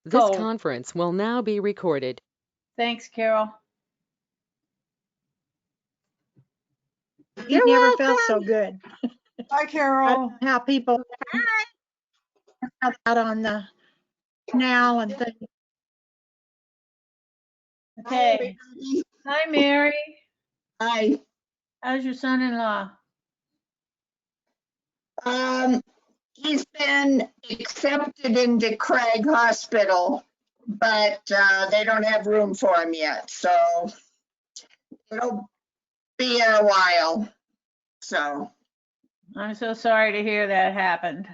This Cold. conference will now be recorded. Thanks, Carol. You never felt so good. Hi, I Carol. don't know how people out on the canal and things. Okay. Hi, Mary. Hi. How's your son-in-law? He's been accepted into Craig Hospital, but they don't have room for him yet, so it'll be a while. So I'm so sorry to hear that happened.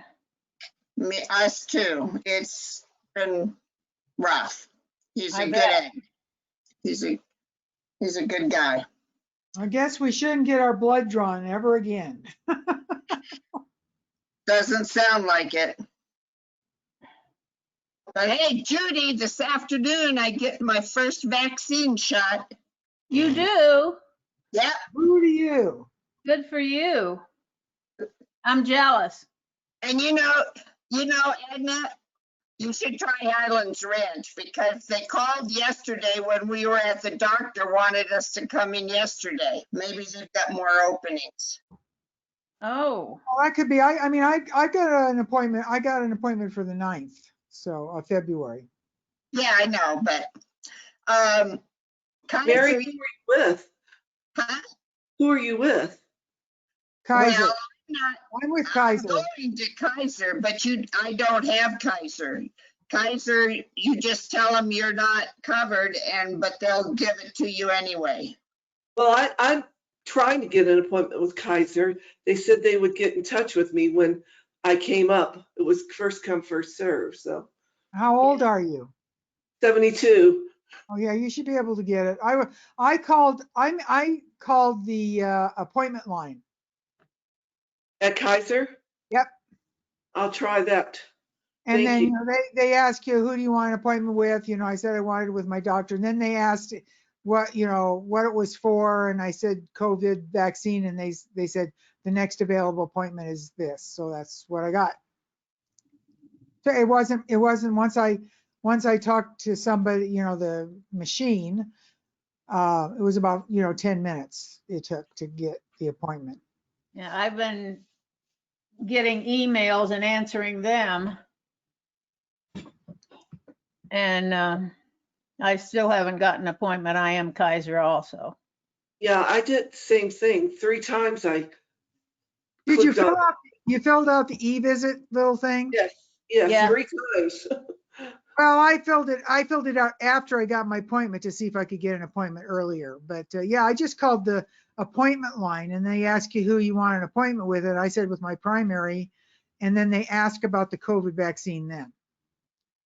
us too. It's been rough. He's I a good bet. egg. He's a good guy. I guess we shouldn't get our blood drawn ever again. Doesn't sound like it. But hey, Judy, this afternoon I get my first vaccine shot. You do? Yep. Who do you? Good for you. I'm jealous. And you know, Edna, you should try Highlands Ranch because they called yesterday when we were at the doctor, wanted us to come in yesterday. Maybe they've got more openings. Oh, Well, that could be. I mean, I got an appointment. I got an appointment for the 9th, so of February. Yeah, I know, but Mary, Kaiser, who are you with? huh? Who are you with? Kaiser. Well, I'm with I'm Kaiser. going to Kaiser, but I don't have Kaiser. Kaiser, you just tell them you're not covered, but they'll give it to you anyway. Well, I'm trying to get an appointment with Kaiser. They said they would get in touch with me when I came up. It was first come, first serve. So How old are you? 72. Oh yeah, you should be able to get it. I called the appointment line. At Kaiser? Yep. I'll try that. And Thank then you. you know, they ask you, who do you want an appointment with? You know, I said I wanted it with my doctor. And then they asked what it was for, and I said COVID vaccine, and they said the next available appointment is this. So that's what I got. So it wasn't once I talked to somebody, the machine, it was about 10 minutes it took to get the appointment. yeah, I've been getting emails and answering them. And I still haven't gotten an appointment. I am Kaiser also. Yeah, I did the same thing. 3 times I Did you clicked on. filled out the e-visit little thing? Yes, Yeah. 3 times. Well, I filled it out after I got my appointment to see if I could get an appointment earlier. But yeah, I just called the appointment line and they ask you who you want an appointment with. And I said with my primary, and then they ask about the COVID vaccine then.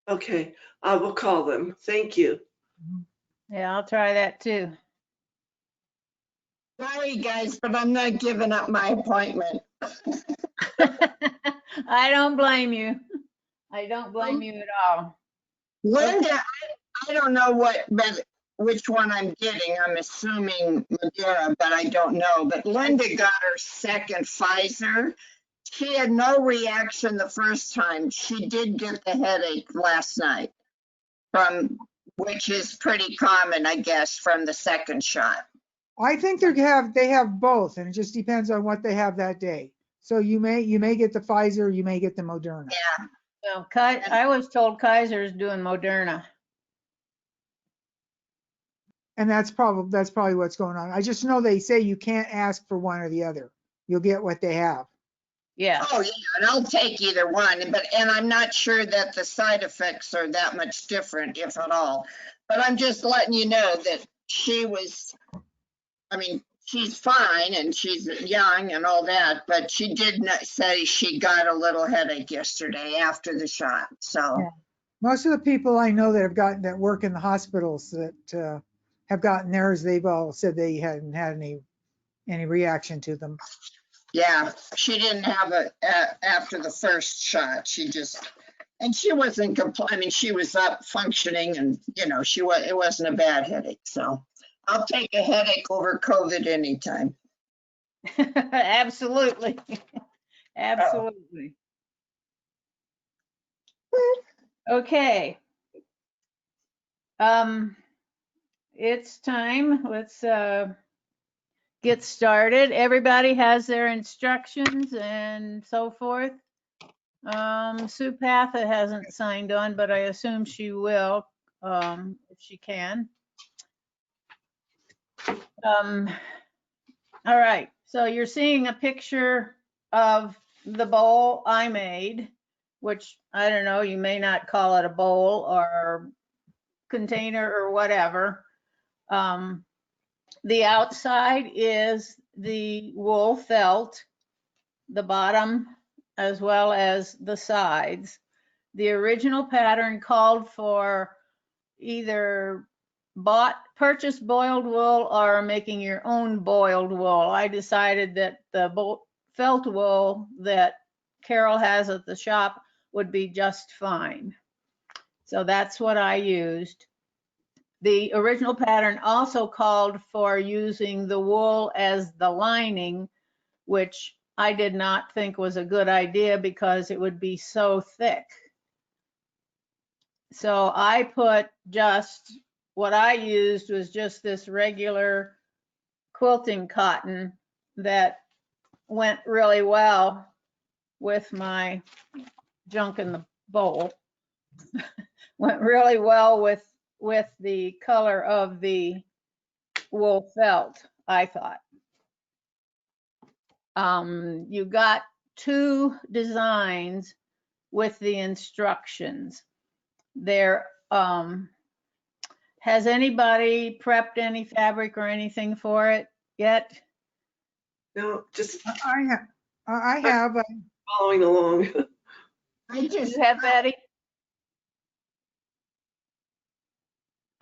Okay, I will call them. Thank you. Yeah, I'll try that too. Sorry, guys, but I'm not giving up my appointment. I don't blame you. I don't blame you at all. Linda, I don't know which one I'm getting. I'm assuming Madeira, but I don't know. But Linda got her second Pfizer. She had no reaction the first time. She did get the headache last night, which is pretty common, I guess, from the second shot. I think they have both, and it just depends on what they have that day. So you may get the Pfizer, you may get the Moderna. Yeah. Well, I was told Kaiser's doing Moderna. And that's probably what's going on. I just know they say you can't ask for one or the other. You'll get what they have. Yeah. Oh, yeah, and I'll take either one, and I'm not sure that the side effects are that much different, if at all. But I'm just letting you know that she's fine and she's young and all that, but she did not say she got a little headache yesterday after the shot. So Yeah. Most of the people I know that work in the hospitals that have gotten theirs, they've all said they hadn't had any reaction to them. yeah, she didn't have it after the first shot. She wasn't complaining. She was up functioning, and it wasn't a bad headache. So I'll take a headache over COVID anytime. Absolutely. Absolutely. Okay. It's time. Let's get started. Everybody has their instructions and so forth. Sue Patha hasn't signed on, but I assume she will, if she can. All right, so you're seeing a picture of the bowl I made, which I don't know, you may not call it a bowl or container or whatever. The outside is the wool felt, the bottom as well as the sides. The original pattern called for either purchased boiled wool or making your own boiled wool. I decided that the felt wool that Carol has at the shop would be just fine. So that's what I used. The original pattern also called for using the wool as the lining, which I did not think was a good idea because it would be so thick. So I put what I used was just this regular quilting cotton that went really well with my junk in the bowl. Went really well with the color of the wool felt, I thought. You got 2 designs with the instructions. There, has anybody prepped any fabric or anything for it yet? No, just I have, following along. I Do just, you have Betty?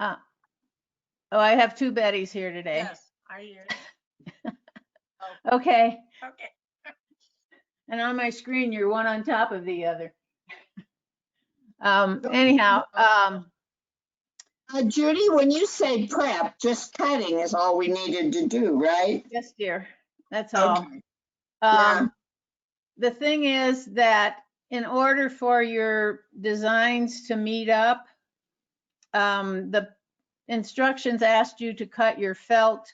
Oh, I have 2 Bettys here today. Yes, are you? Okay. Okay. And on my screen, you're one on top of the other. Anyhow, Judy, when you say prep, just cutting is all we needed to do, right? yes, dear, that's all. Okay. Yeah. The thing is that in order for your designs to meet up, the instructions asked you to cut your felt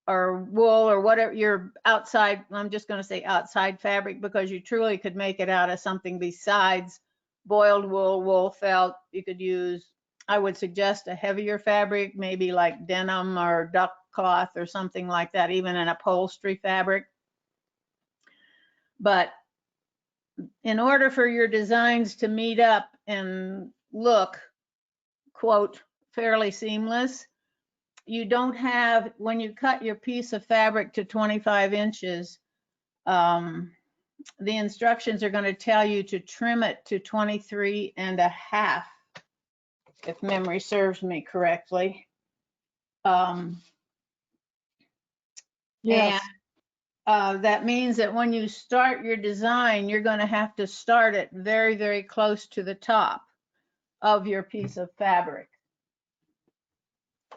or wool or whatever your outside, I'm just going to say outside fabric because you truly could make it out of something besides boiled wool, wool felt. You could use, I would suggest a heavier fabric, maybe like denim or duck cloth or something like that, even an upholstery fabric. But in order for your designs to meet up and look, quote, fairly seamless, you don't have, when you cut your piece of fabric to 25 inches, the instructions are going to tell you to trim it to 23.5, if memory serves me correctly. yes. And that means that when you start your design, you're going to have to start it very, very close to the top of your piece of fabric.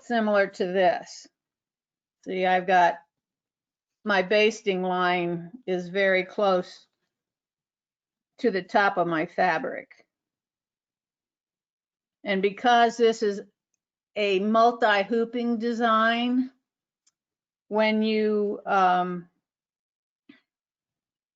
Similar to this. See, I've got my basting line is very close to the top of my fabric. And because this is a multi-hooping design, when you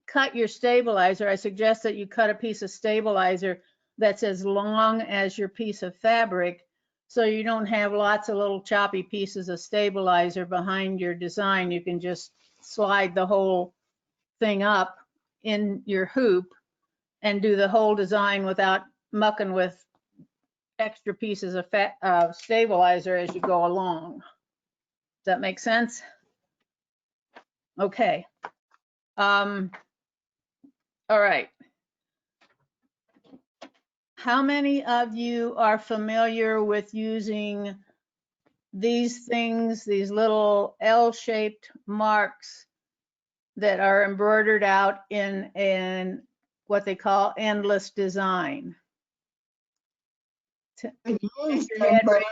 cut your stabilizer, I suggest that you cut a piece of stabilizer that's as long as your piece of fabric, so you don't have lots of little choppy pieces of stabilizer behind your design. You can just slide the whole thing up in your hoop and do the whole design without mucking with extra pieces of stabilizer as you go along. Does that make sense? Okay. All right. How many of you are familiar with using these things, these little L-shaped marks that are embroidered out in what they call endless design? I used them, but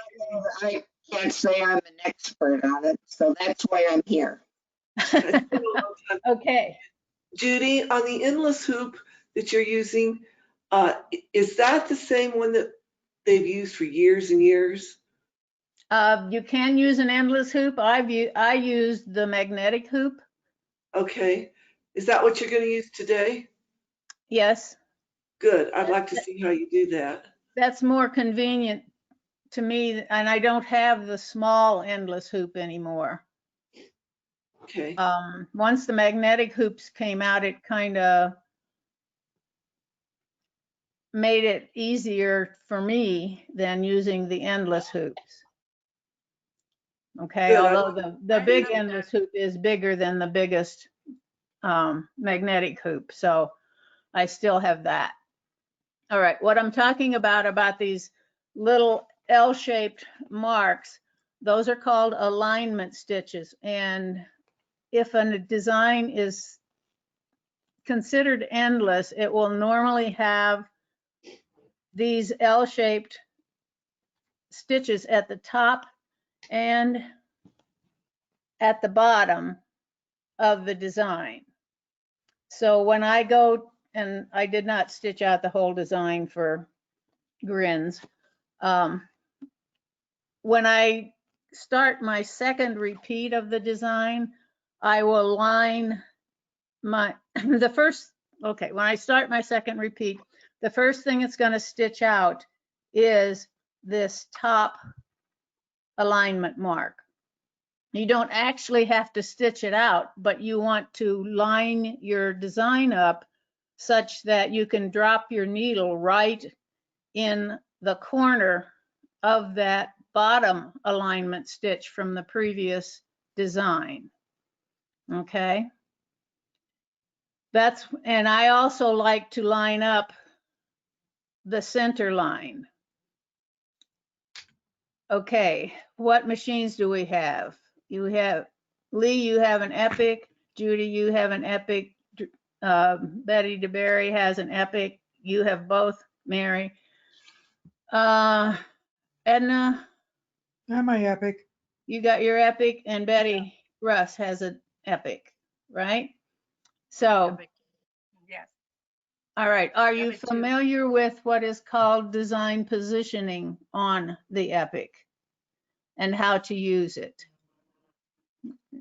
I can't say I'm an expert on it, so that's why I'm here. Okay. Judy, on the endless hoop that you're using, is that the same one that they've used for years and years? You can use an endless hoop. I used the magnetic hoop. Okay. Is that what you're going to use today? Yes, Good. I'd like to see how you do that. that's more convenient to me, and I don't have the small endless hoop anymore. Okay. Once the magnetic hoops came out, it kind of made it easier for me than using the endless hoops. Okay, Good. although the big endless hoop is bigger than the biggest magnetic hoop, so I still have that. All right, what I'm talking about these little L-shaped marks, those are called alignment stitches. And if a design is considered endless, it will normally have these L-shaped stitches at the top and at the bottom of the design. So when I go, and I did not stitch out the whole design for grins, when I start my second repeat of the design, I will line my, when I start my second repeat, the first thing it's going to stitch out is this top alignment mark. You don't actually have to stitch it out, but you want to line your design up such that you can drop your needle right in the corner of that bottom alignment stitch from the previous design. Okay. And I also like to line up the center line. Okay, what machines do we have? You have, Lee, you have an Epic. Judy, you have an Epic. Betty DeBerry has an Epic. You have both, Mary. Edna, I'm my Epic. you got your Epic, and Betty Russ has an Epic, right? So, Yes. all right, are you Epic too. familiar with what is called design positioning on the Epic and how to use it?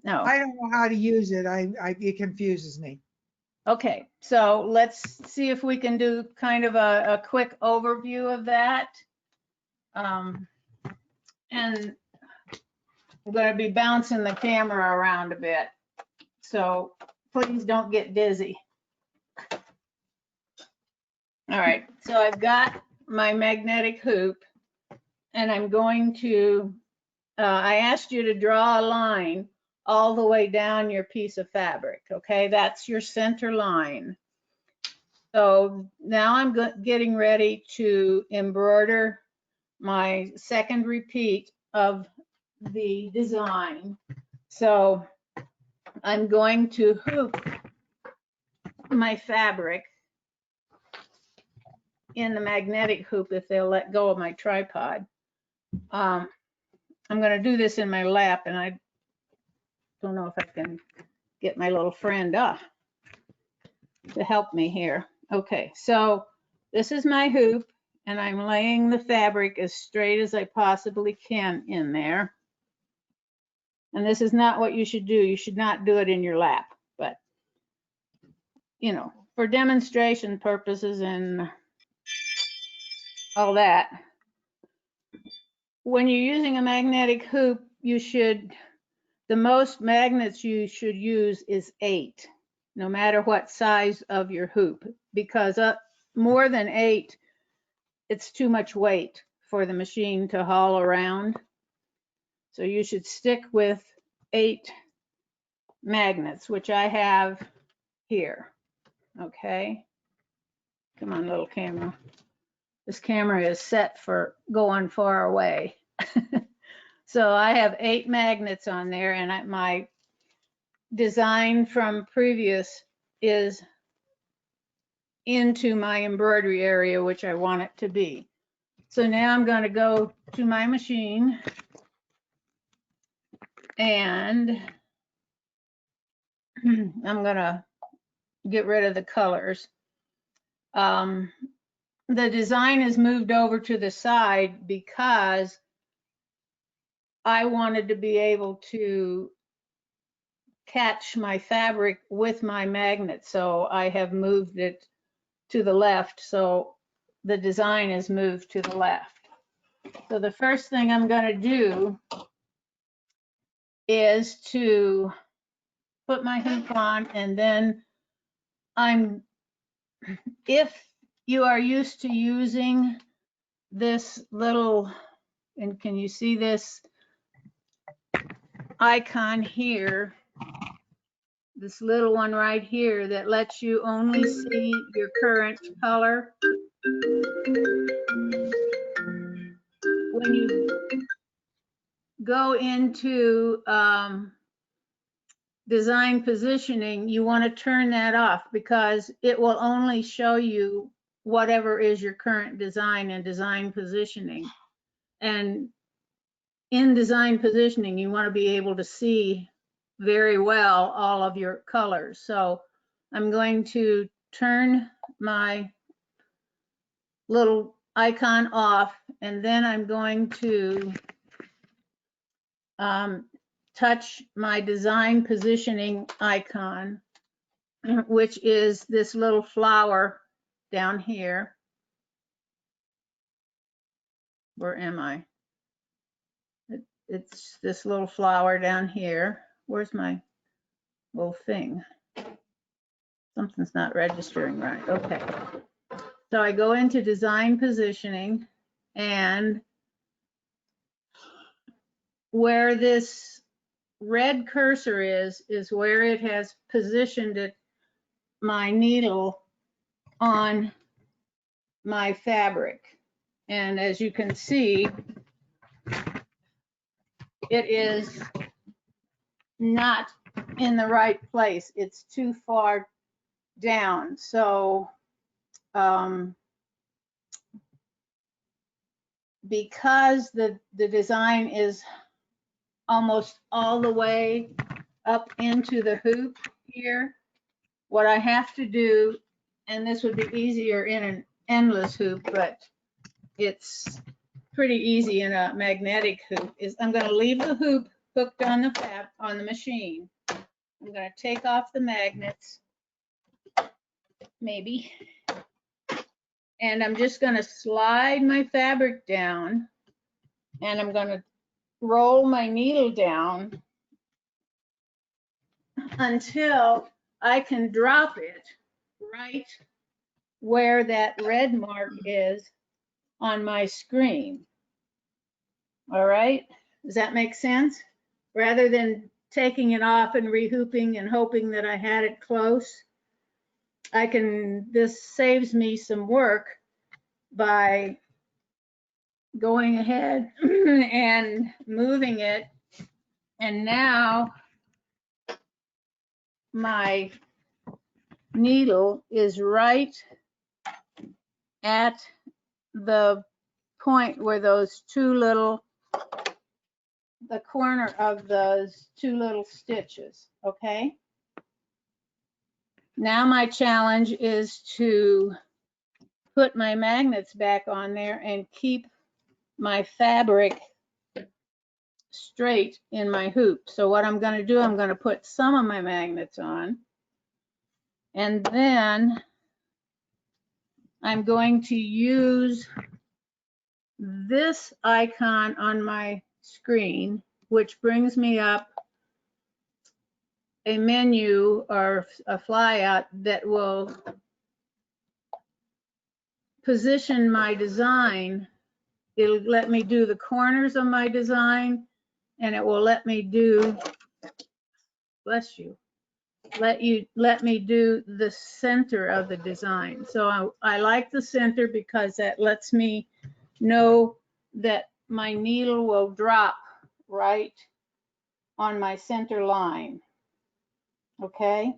No. I don't know how to use it. It confuses me. Okay, so let's see if we can do kind of a quick overview of that. And I'm going to be bouncing the camera around a bit, so please don't get dizzy. All right, so I've got my magnetic hoop, and I'm going to, I asked you to draw a line all the way down your piece of fabric, okay? That's your center line. So now I'm getting ready to embroider my second repeat of the design. So I'm going to hoop my fabric in the magnetic hoop if they'll let go of my tripod. I'm going to do this in my lap, and I don't know if I can get my little friend to help me here. Okay, so this is my hoop, and I'm laying the fabric as straight as I possibly can in there. And this is not what you should do. You should not do it in your lap, but you know, for demonstration purposes and all that. When you're using a magnetic hoop, the most magnets you should use is 8, no matter what size of your hoop, because more than 8, it's too much weight for the machine to haul around. So you should stick with 8 magnets, which I have here. Okay. Come on, little camera. This camera is set for going far away. So I have 8 magnets on there, and my design from previous is into my embroidery area, which I want it to be. So now I'm going to go to my machine, and I'm going to get rid of the colors. The design is moved over to the side because I wanted to be able to catch my fabric with my magnet, so I have moved it to the left, so the design is moved to the left. So the first thing I'm going to do is to put my hoop on, and then if you are used to using this little, and can you see this icon here, this little one right here that lets you only see your current color. When you go into design positioning, you want to turn that off because it will only show you whatever is your current design and design positioning. And in design positioning, you want to be able to see very well all of your colors. So I'm going to turn my little icon off, and then I'm going to touch my design positioning icon, which is this little flower down here. Where am I? It's this little flower down here. Where's my little thing? Something's not registering right. Okay. So I go into design positioning, and where this red cursor is where it has positioned it, my needle on my fabric. And as you can see, it is not in the right place. It's too far down. So because the design is almost all the way up into the hoop here, what I have to do, and this would be easier in an endless hoop, but it's pretty easy in a magnetic hoop, is I'm going to leave the hoop hooked on the machine. I'm going to take off the magnets, maybe, and I'm just going to slide my fabric down, and I'm going to roll my needle down until I can drop it right where that red mark is on my screen. All right, does that make sense? Rather than taking it off and rehooping and hoping that I had it close, this saves me some work by going ahead and moving it. And now my needle is right at the point where those the corner of those two little stitches, okay? Now my challenge is to put my magnets back on there and keep my fabric straight in my hoop. So what I'm going to do, I'm going to put some of my magnets on, and then I'm going to use this icon on my screen, which brings me up a menu or a flyout that will position my design. It'll let me do the corners of my design, and it will let me do, bless you, let me do the center of the design. So I like the center because that lets me know that my needle will drop right on my center line. Okay,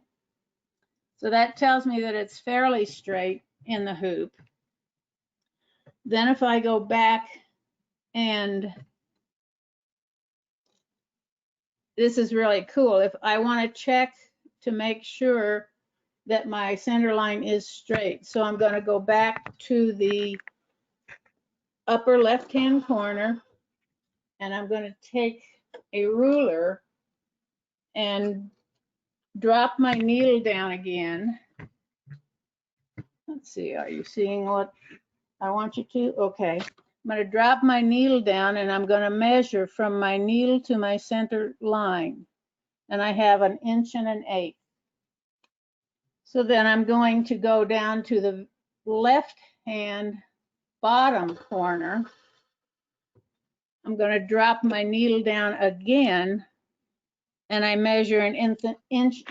so that tells me that it's fairly straight in the hoop. Then if I go back, and this is really cool, if I want to check to make sure that my center line is straight, so I'm going to go back to the upper left-hand corner, And I'm going to take a ruler and drop my needle down again. Let's see, are you seeing what I want you to? Okay. I'm going to drop my needle down and I'm going to measure from my needle to my center line. And I have 1 1/8 inches. So then I'm going to go down to the left hand bottom corner. I'm going to drop my needle down again and I measure 1 1/8 inches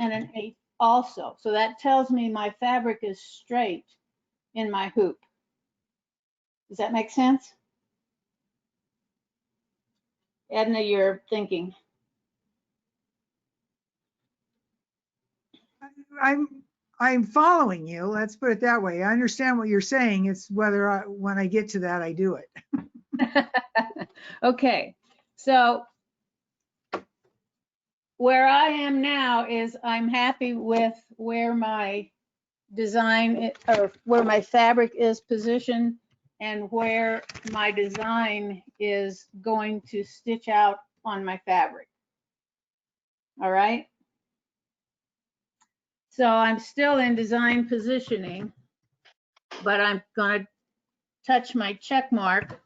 also. So that tells me my fabric is straight in my hoop. Does that make sense? Edna, you're thinking. I'm following you. Let's put it that way. I understand what you're saying. It's whether when I get to that, I do it. Okay, so where I am now is I'm happy with where my design or where my fabric is positioned and where my design is going to stitch out on my fabric. All right. So I'm still in design positioning, but I'm going to touch my check mark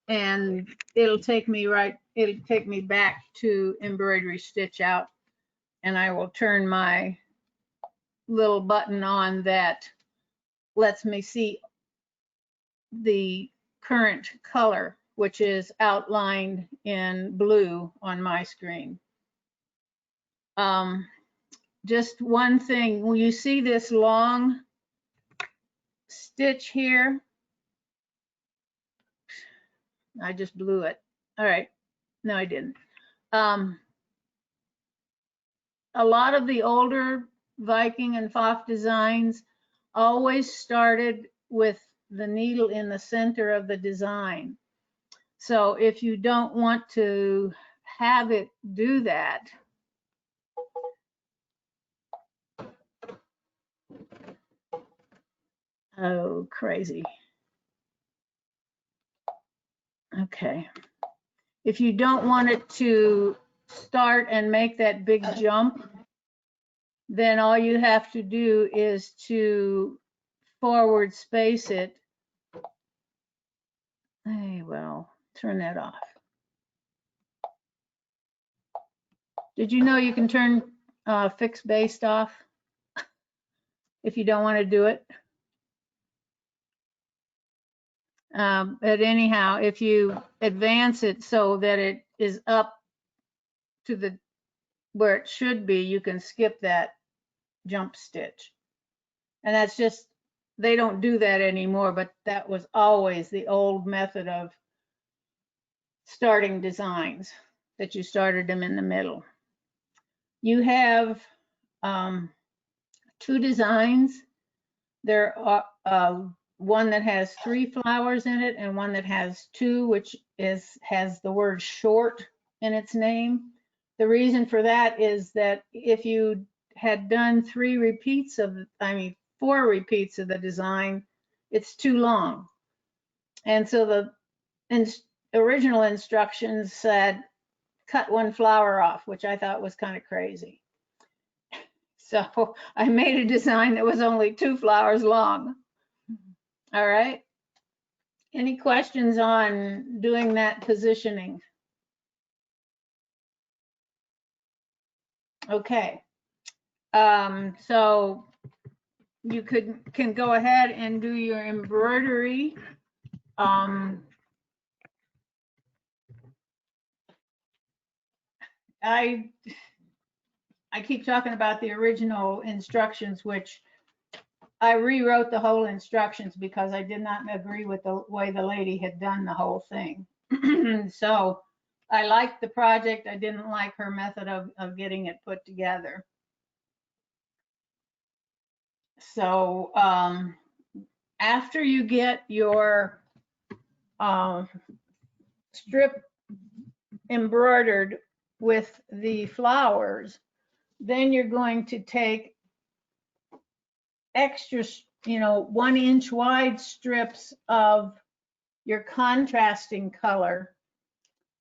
and it'll take me back to embroidery stitch out, and I will turn my little button on that lets me see the current color, which is outlined in blue on my screen. Just one thing, when you see this long stitch here, I just blew it. All right, no, I didn't. A lot of the older Viking and Pfaff designs always started with the needle in the center of the design. So if you don't want to have it do that, oh, crazy. Okay. If you don't want it to start and make that big jump, then all you have to do is to forward space it. Hey, well, turn that off. Did you know you can turn fixed based off if you don't want to do it? But anyhow, if you advance it so that it is up to the where it should be, you can skip that jump stitch. And that's just, they don't do that anymore, but that was always the old method of starting designs, that you started them in the middle. You have 2 designs. There are one that has 3 flowers in it and one that has 2, which has the word short in its name. The reason for that is that if you had done 4 repeats of the design, it's too long. And so the original instructions said cut 1 flower off, which I thought was kind of crazy. So I made a design that was only 2 flowers long. All right. Any questions on doing that positioning? Okay. So you can go ahead and do your embroidery. I keep talking about the original instructions, which I rewrote the whole instructions because I did not agree with the way the lady had done the whole thing. So I liked the project. I didn't like her method of getting it put together. So after you get your strip embroidered with the flowers, then you're going to take extra, 1 inch wide strips of your contrasting color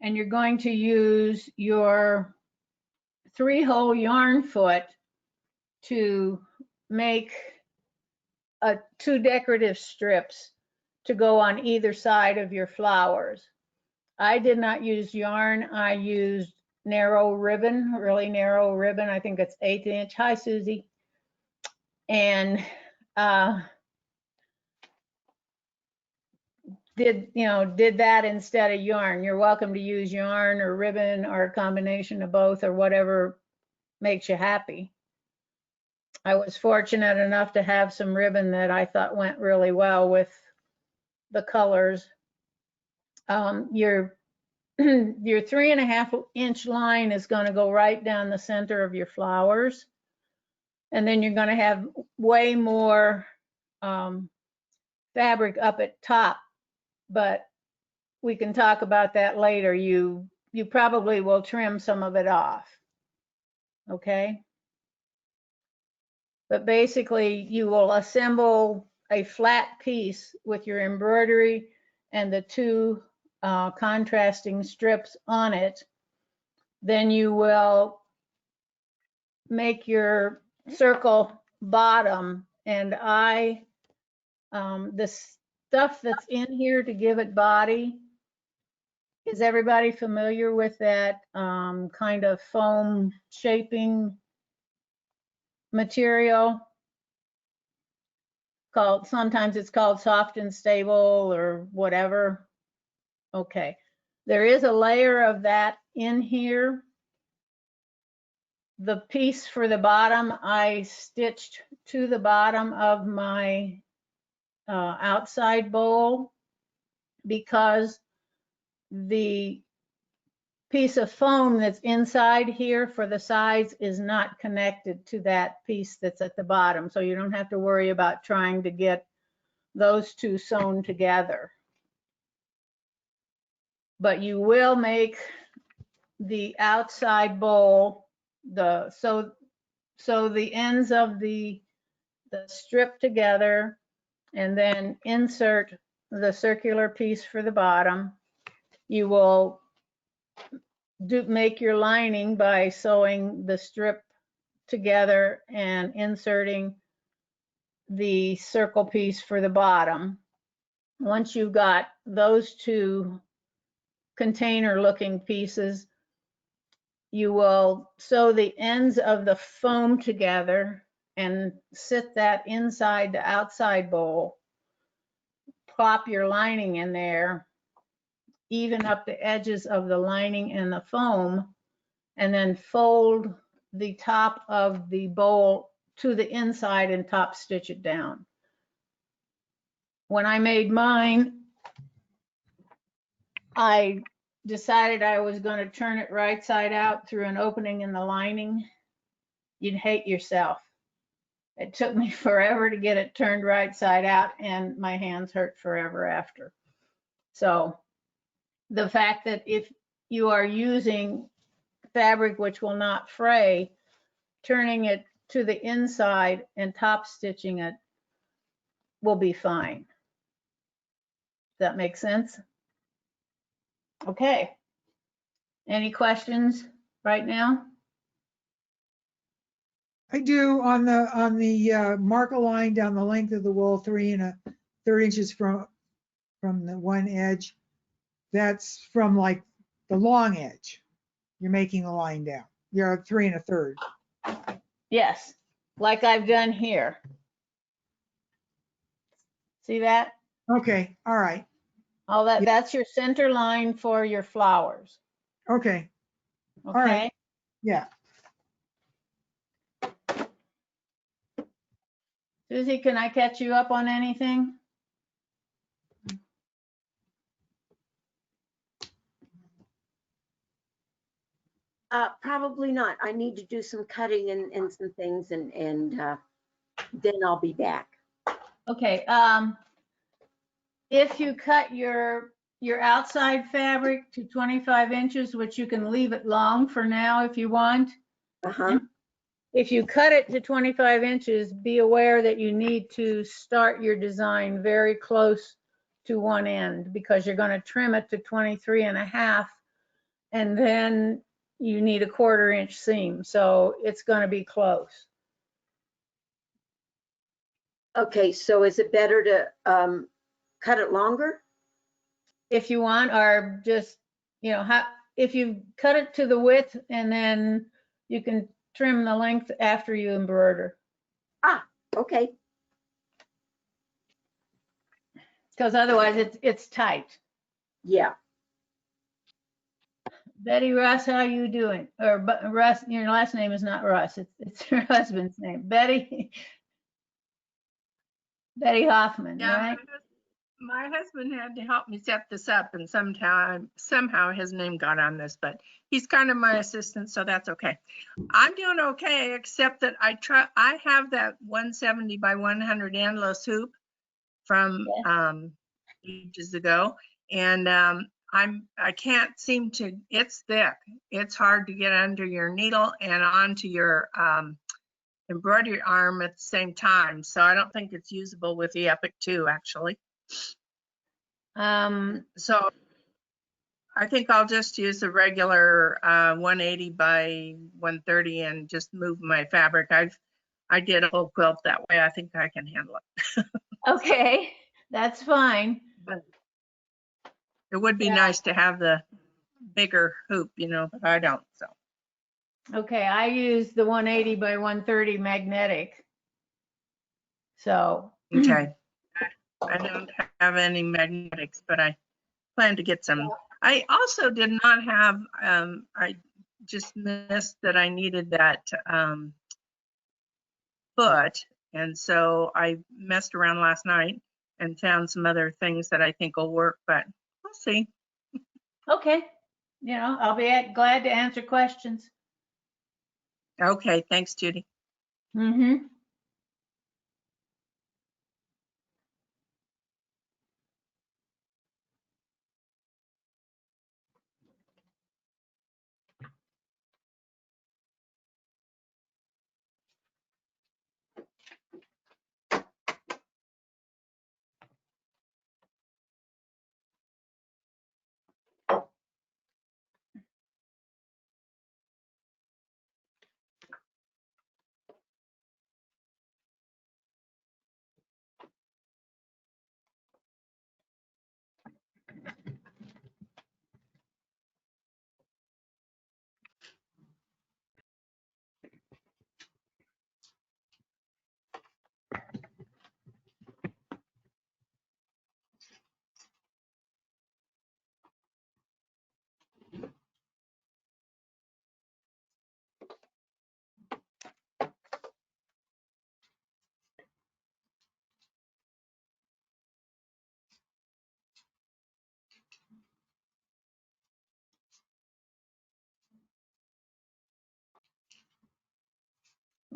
and you're going to use your 3-hole yarn foot to make 2 decorative strips to go on either side of your flowers. I did not use yarn. I used narrow ribbon, really narrow ribbon. I think it's 1/8 inch. Hi, Susie. And did that instead of yarn. You're welcome to use yarn or ribbon or a combination of both or whatever makes you happy. I was fortunate enough to have some ribbon that I thought went really well with the colors. Your 3.5 inch line is going to go right down the center of your flowers. And then you're going to have way more fabric up at top, but we can talk about that later. You probably will trim some of it off. Okay. But basically you will assemble a flat piece with your embroidery and the 2 contrasting strips on it. Then you will make your circle bottom, and the stuff that's in here to give it body, is everybody familiar with that kind of foam shaping material? Sometimes it's called soft and stable or whatever. Okay, there is a layer of that in here. The piece for the bottom, I stitched to the bottom of my outside bowl because the piece of foam that's inside here for the sides is not connected to that piece that's at the bottom. So you don't have to worry about trying to get those 2 sewn together. But you will make the outside bowl, so the ends of the strip together, and then insert the circular piece for the bottom. You will make your lining by sewing the strip together and inserting the circle piece for the bottom. Once you've got those 2 container looking pieces, you will sew the ends of the foam together and sit that inside the outside bowl. Plop your lining in there, even up the edges of the lining and the foam, and then fold the top of the bowl to the inside and top stitch it down. When I made mine, I decided I was going to turn it right side out through an opening in the lining. You'd hate yourself. It took me forever to get it turned right side out, and my hands hurt forever after. So the fact that if you are using fabric which will not fray, turning it to the inside and top stitching it will be fine. Does that make sense? Okay. Any questions right now? I do on the mark a line down the length of the wool, 3 1/3 inches from the one edge. That's from like the long edge. You're making a line down. You're 3 1/3. Yes, like I've done here. See that? Okay, all right. All that, that's your center line for your flowers. Okay, Okay. all right. Yeah. Susie, can I catch you up on anything? Probably not. I need to do some cutting and some things, and then I'll be back. Okay. If you cut your outside fabric to 25 inches, which you can leave it long for now if you want. Uh-huh. If you cut it to 25 inches, be aware that you need to start your design very close to one end because you're going to trim it to 23 1/2 and then you need a 1/4 inch seam, so it's gonna be close. Okay, so is it better to cut it longer? If you want, or just, if you cut it to the width and then you can trim the length after you embroider. Okay, Because otherwise it's tight. yeah. Betty Russ, how you doing? Russ, your last name is not Russ, it's your husband's name. Betty Hoffman, Yeah, right? my husband had to help me set this up, and somehow his name got on this, but he's kind of my assistant, so that's okay. I'm doing okay, except that I have that 170 by 100 endless hoop from ages ago, and I can't seem to. It's thick. It's hard to get under your needle and onto your embroidery arm at the same time, so I don't think it's usable with the Epic 2 actually. So I think I'll just use a regular 180 by 130 and just move my fabric. I did a whole quilt that way. I think I can handle it. Okay, that's fine. But it would be nice to have the bigger hoop, but I don't. So Okay, I use the 180 by 130 magnetic. So. okay. I don't have any magnetics, but I plan to get some. I also did not have, I just missed that I needed that foot. And so I messed around last night and found some other things that I think will work, but we'll see. Okay, I'll be glad to answer questions. Okay, thanks, Judy. Mm-hmm.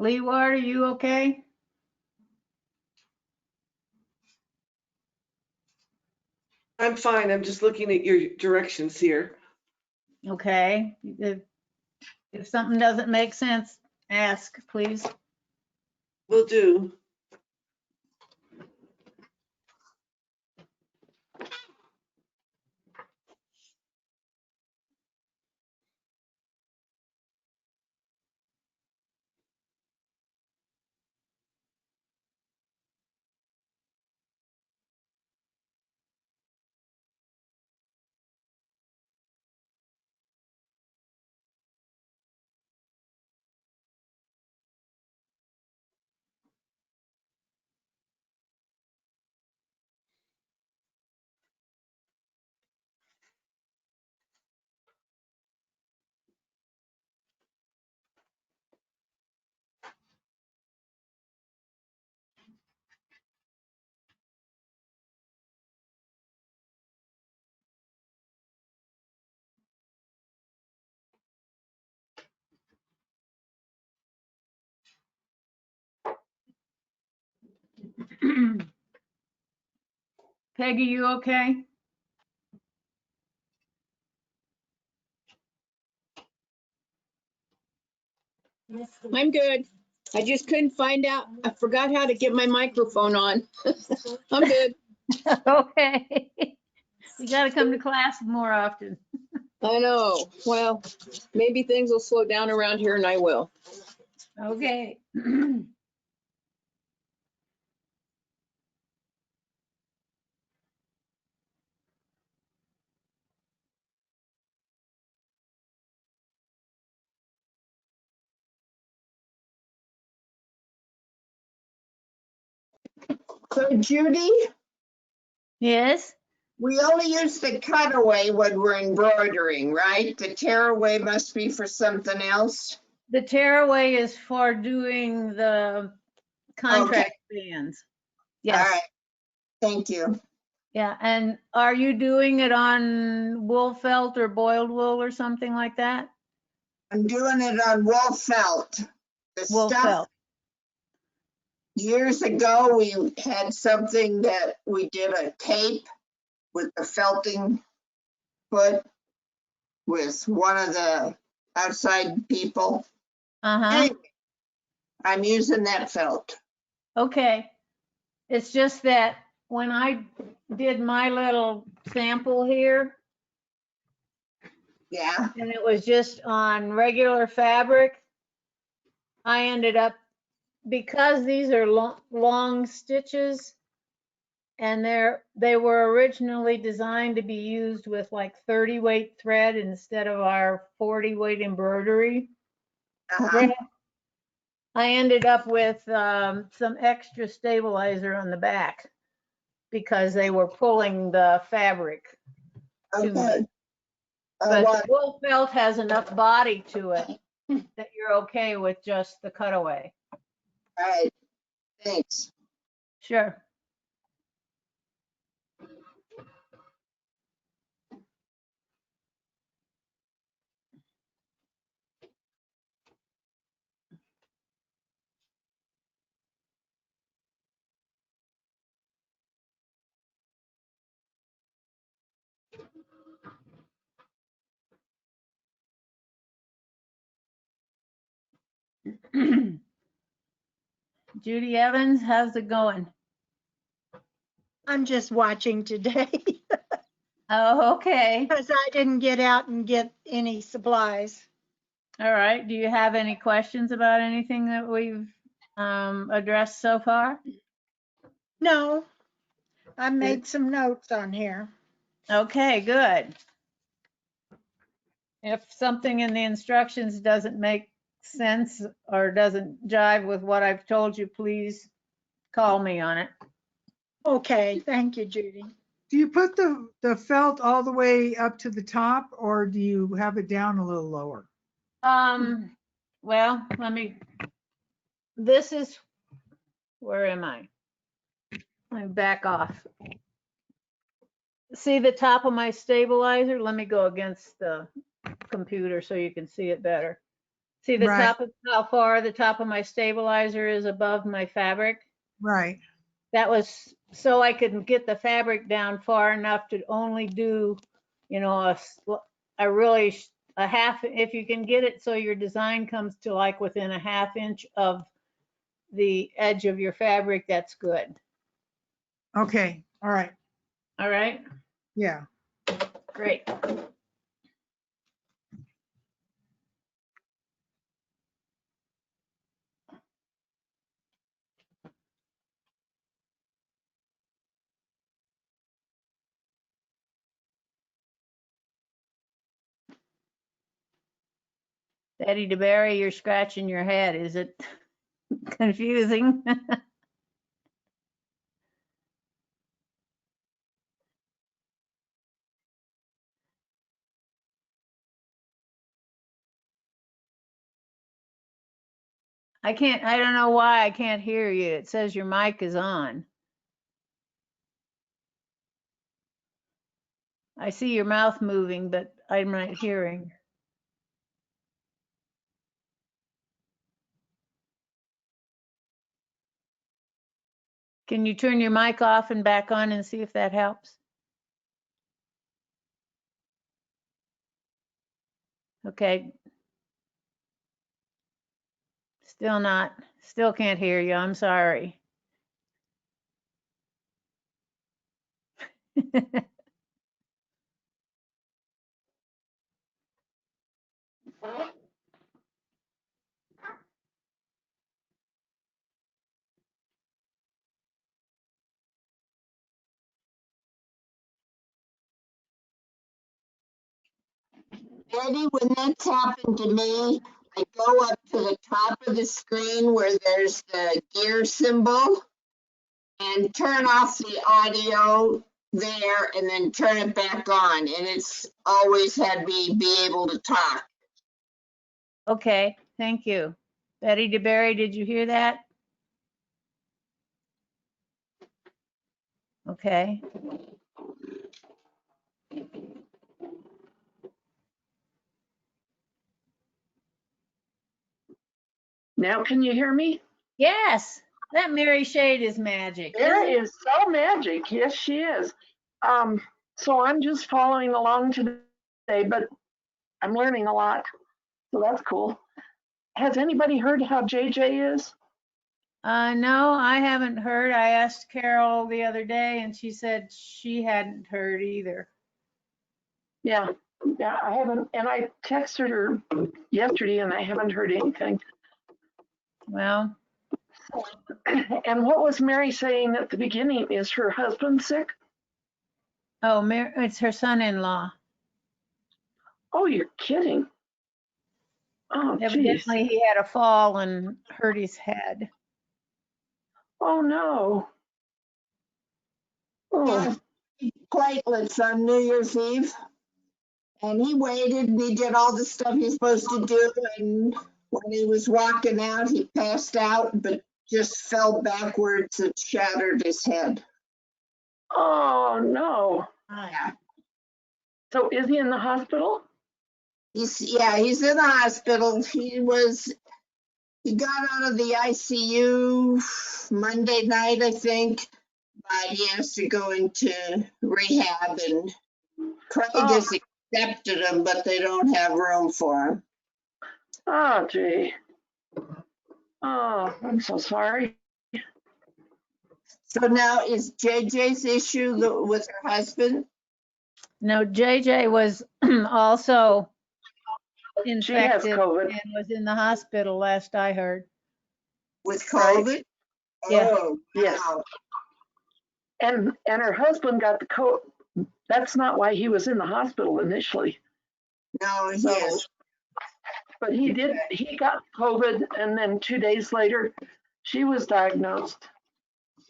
Lee Ward, are you okay? I'm fine. I'm just looking at your directions here. Okay. If something doesn't make sense, ask, please. Will do. Peggy, you okay? I'm good. I just couldn't find out. I forgot how to get my microphone on. I'm good. Okay. You gotta come to class more often. I know. Well, maybe things will slow down around here and I will. Okay. So Judy, Yes, we only use the cutaway when we're embroidering, right? The tearaway must be for something else. the tearaway is for doing the contract bands. All Yes. right, thank you. Yeah, and are you doing it on wool felt or boiled wool or something like that? I'm doing it on wool felt. The Wool stuff, felt. years ago, we had something that we did a tape with the felting foot with one of the outside people. Uh-huh. Anyway, I'm using that felt. Okay. It's just that when I did my little sample here, Yeah, and it was just on regular fabric, I ended up, because these are long stitches, and they were originally designed to be used with like 30 weight thread instead of our 40 weight embroidery thread. I ended up with some extra stabilizer on the back because they were pulling the fabric too much. okay. But the wool felt has enough body to it that you're okay with just the cutaway. All right, thanks. Sure. Judy Evans, how's it going? I'm just watching today Oh, okay. because I didn't get out and get any supplies. All right. Do you have any questions about anything that we've addressed so far? No, I made some notes on here. Okay, good. If something in the instructions doesn't make sense or doesn't jive with what I've told you, please call me on it. Okay, thank you, Judy. Do you put the felt all the way up to the top or do you have it down a little lower? Well, this is, where am I? Let me back off. See the top of my stabilizer? Let me go against the computer so you can see it better. See the Right. top of how far the top of my stabilizer is above my fabric? Right. That was so I could get the fabric down far enough to only do, you know, a half, if you can get it so your design comes to like within a ½ inch of the edge of your fabric, that's good. Okay. All right. All right, Yeah. great. Betty DeBerry, you're scratching your head. Is it confusing? I don't know why I can't hear you. It says your mic is on. I see your mouth moving, but I'm not hearing. Can you turn your mic off and back on and see if that helps? Okay. Still can't hear you. I'm sorry. Betty, when that's happened to me, I go up to the top of the screen where there's the gear symbol and turn off the audio there and then turn it back on. And it's always had me be able to talk. Okay, thank you. Betty DeBerry, did you hear that? Okay. Now can you hear me? Yes, that Mary Shade is magic. There isn't it? is so magic. Yes, she is. So I'm just following along today, but I'm learning a lot. So that's cool. Has anybody heard how JJ is? No, I haven't heard. I asked Carol the other day and she said she hadn't heard either. Yeah, I haven't, and I texted her yesterday and I haven't heard anything. Well, And what was Mary saying at the beginning? Is her husband sick? oh, it's her son-in-law. Oh, you're kidding. Oh, geez. Evidently, he had a fall and hurt his head. Oh, no. Oh, Platelets on New Year's Eve. And he waited and he did all the stuff he's supposed to do. And when he was walking out, he passed out, but just fell backwards and shattered his head. oh, no. Yeah. So is he in the hospital? He's in the hospital. He got out of the ICU Monday night, I think, but he has to go into rehab, and Craig has accepted him, but they don't have room for him. Oh, gee. Oh, I'm so sorry. So now is JJ's issue with her husband? No, JJ was also She has infected COVID. and was in the hospital last I heard. With COVID? Yeah. Oh, Yes. wow. And her husband got the COVID. That's not why he was in the hospital initially. No, So, yes. but he got COVID, and then 2 days later, she was diagnosed.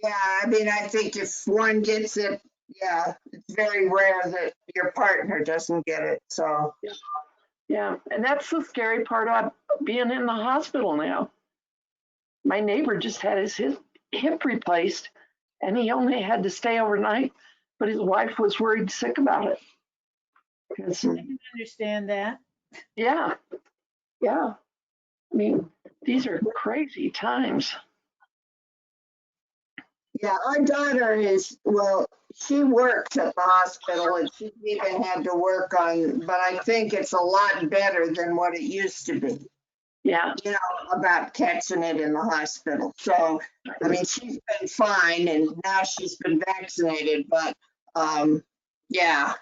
Yeah, I mean, I think if one gets it, yeah, it's very rare that your partner doesn't get it, so. Yeah, and that's the scary part about being in the hospital now. My neighbor just had his hip replaced, and he only had to stay overnight, but his wife was worried sick about it. I can understand that. Yeah. I mean, these are crazy times. Yeah, our daughter she works at the hospital and she's even had to work on, but I think it's a lot better than what it used to be, Yeah. About catching it in the hospital. So, I mean, she's been fine and now she's been vaccinated, but, yeah.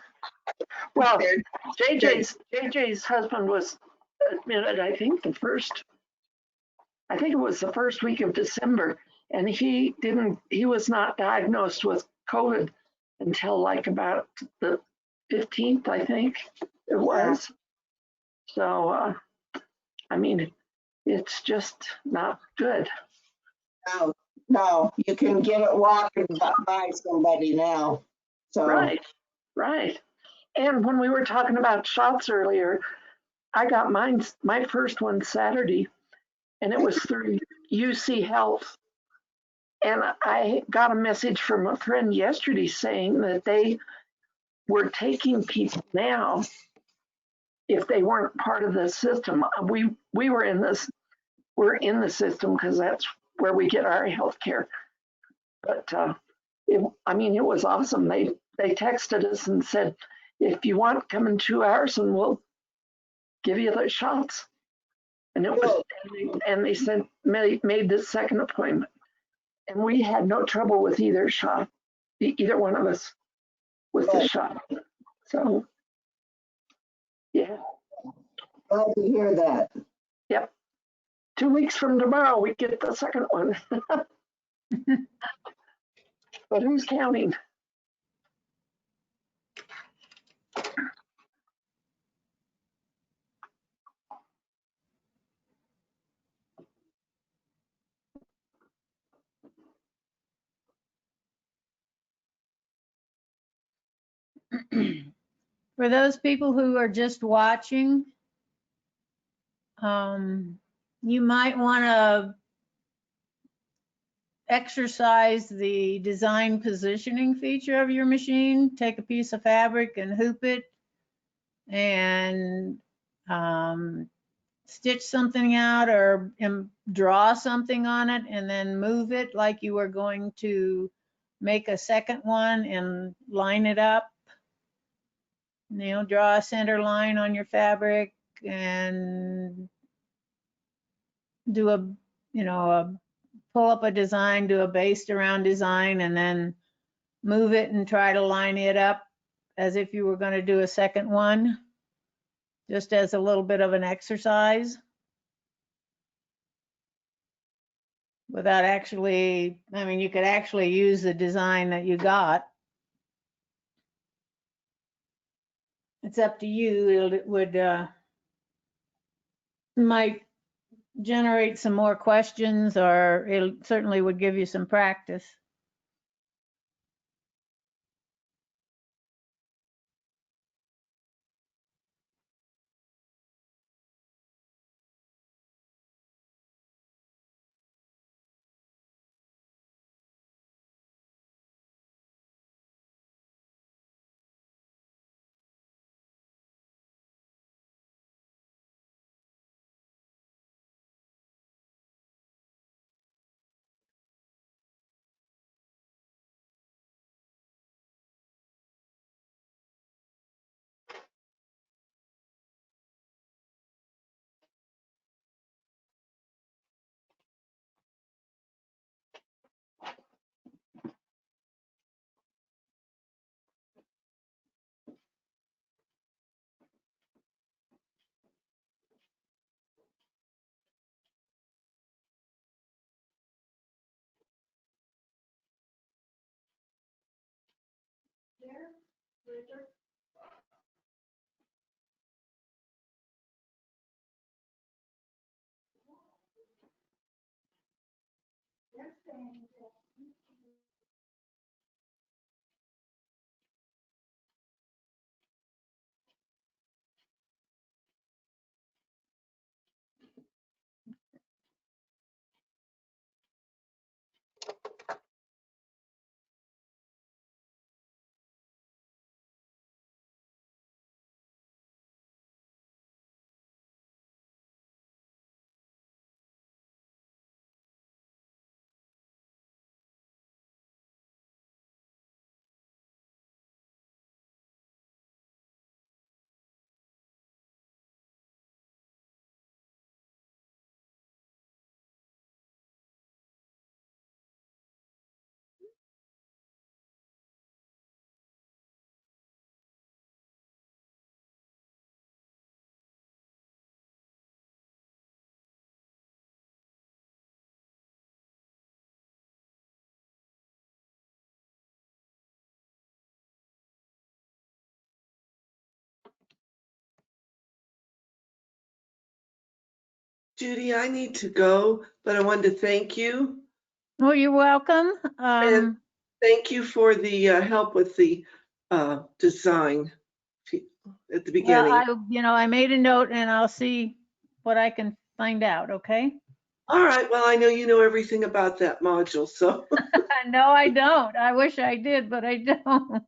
Well, JJ's husband was admitted, I think it was the first week of December, and he was not diagnosed with COVID until like about the 15th, I think it was. So, I mean, it's just not good. No, you can get it walking by somebody now. So. Right. And when we were talking about shots earlier, I got my first one Saturday, and it was through UC Health. And I got a message from a friend yesterday saying that they were taking people now if they weren't part of the system. We're in the system because that's where we get our health care. But it was awesome. They texted us and said, if you want, come in 2 hours and we'll give you the shots. And they made the second appointment. And we had no trouble with either shot, either one of us with the shot. So, yeah. Glad to hear that. Yep. 2 weeks from tomorrow, we get the second one. But who's counting? For those people who are just watching, you might want to exercise the design positioning feature of your machine. Take a piece of fabric and hoop it and stitch something out or draw something on it and then move it like you were going to make a second one and line it up. You know, draw a center line on your fabric and do a, you know, pull up a design, do a based around design, and then move it and try to line it up as if you were going to do a second one, just as a little bit of an exercise. Without actually, I mean, you could actually use the design that you got. It's up to you. It would, might generate some more questions, or it certainly would give you some practice. Judy, I need to go, but I wanted to thank you. Well, you're welcome. And thank you for the help with the design at the beginning. Well, I made a note and I'll see what I can find out, okay? All right, well, I know you know everything about that module, so. No, I don't. I wish I did, but I don't.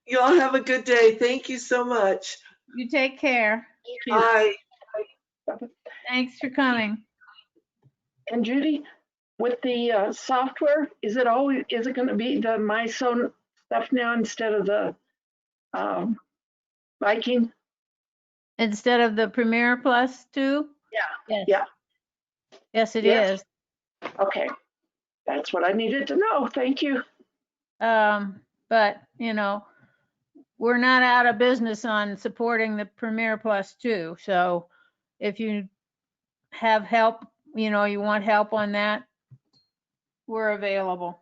You all have a good day. Thank you so much. You take care. Bye. Thanks for coming. And Judy, with the software, is it going to be the MySew stuff now instead of the Viking? Instead of the Premiere Plus 2? Yeah. Yes. Yeah. Yes, it Yes. is. Okay. That's what I needed to know. Thank you. But, we're not out of business on supporting the Premier Plus too. So if you have help, you know, you want help on that, we're available.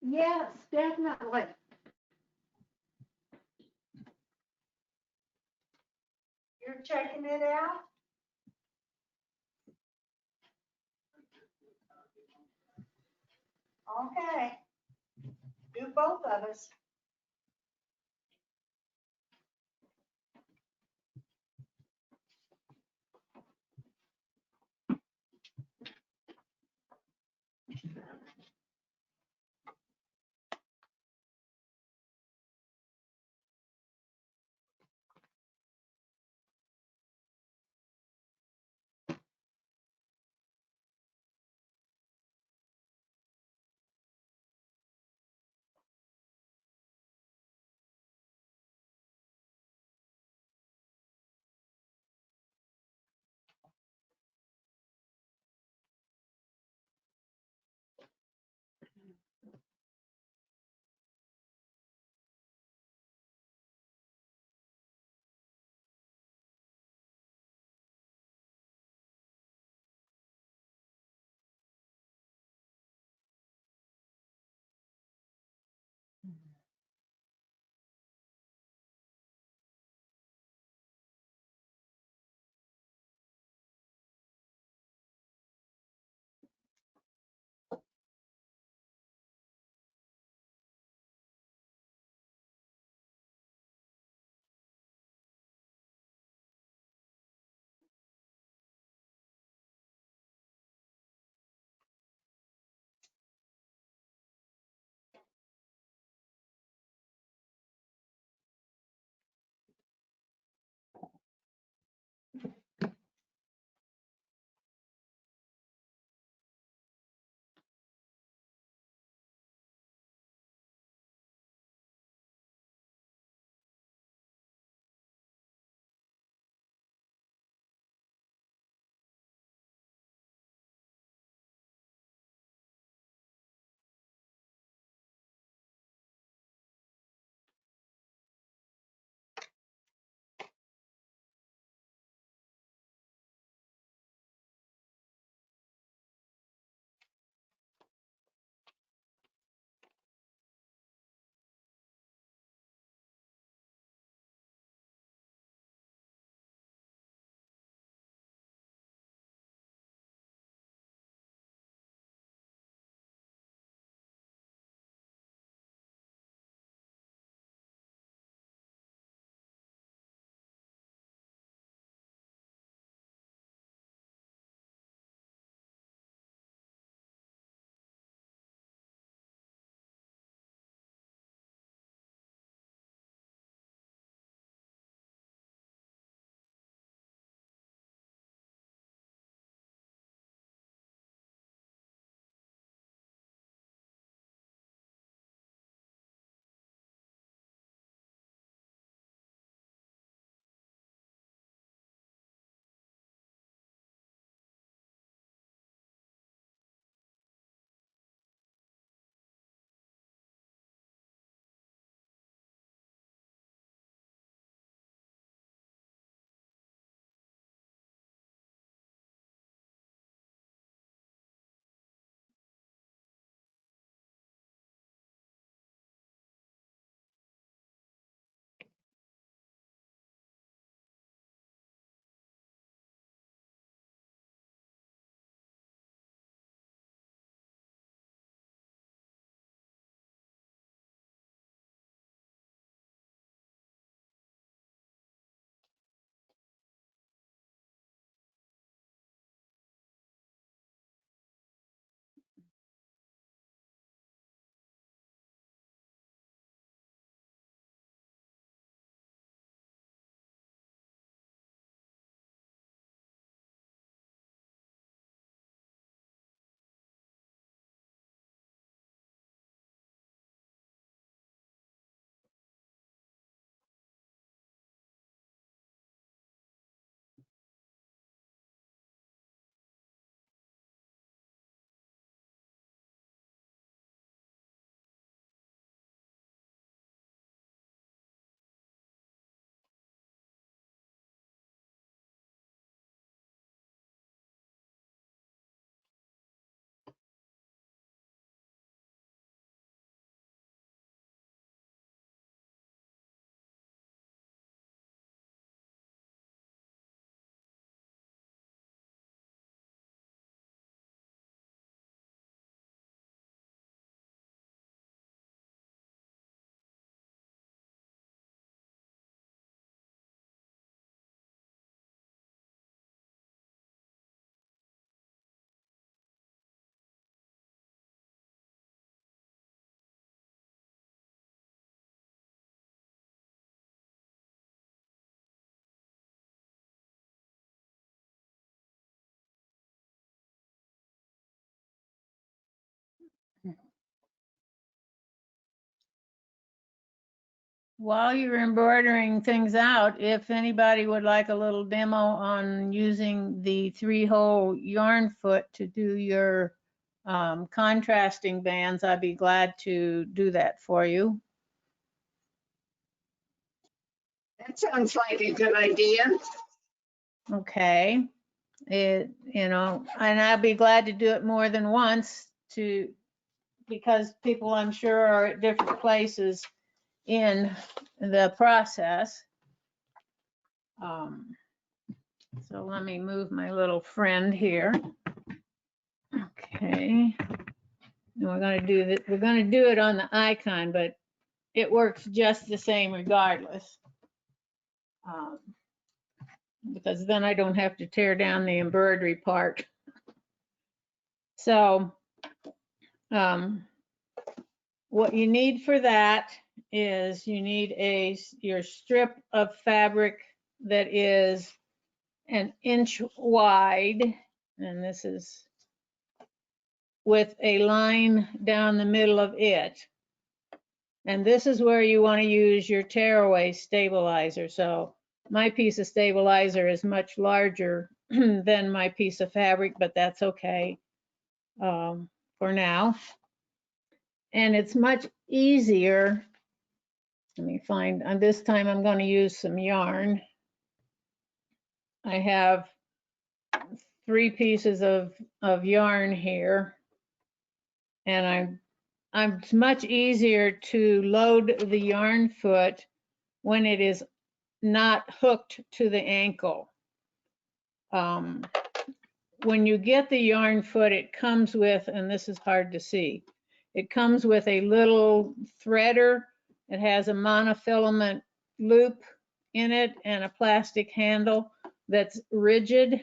Yes, definitely. You're checking it out? Okay. Do both of us. while you're embroidering things out, if anybody would like a little demo on using the 3-hole yarn foot to do your contrasting bands, I'd be glad to do that for you. That sounds like a good idea. Okay. And I'd be glad to do it more than once because people I'm sure are at different places in the process. So let me move my little friend here. Okay. And we're going to do that. We're going to do it on the icon, but it works just the same regardless. Because then I don't have to tear down the embroidery part. So what you need for that is you need your strip of fabric that is 1 inch wide, and this is with a line down the middle of it. And this is where you want to use your tearaway stabilizer. So my piece of stabilizer is much larger than my piece of fabric, but that's okay for now. And it's much easier. Let me find, and this time I'm going to use some yarn. I have 3 pieces of yarn here, and it's much easier to load the yarn foot when it is not hooked to the ankle. When you get the yarn foot, it comes with, and this is hard to see, it comes with a little threader. It has a monofilament loop in it and a plastic handle that's rigid.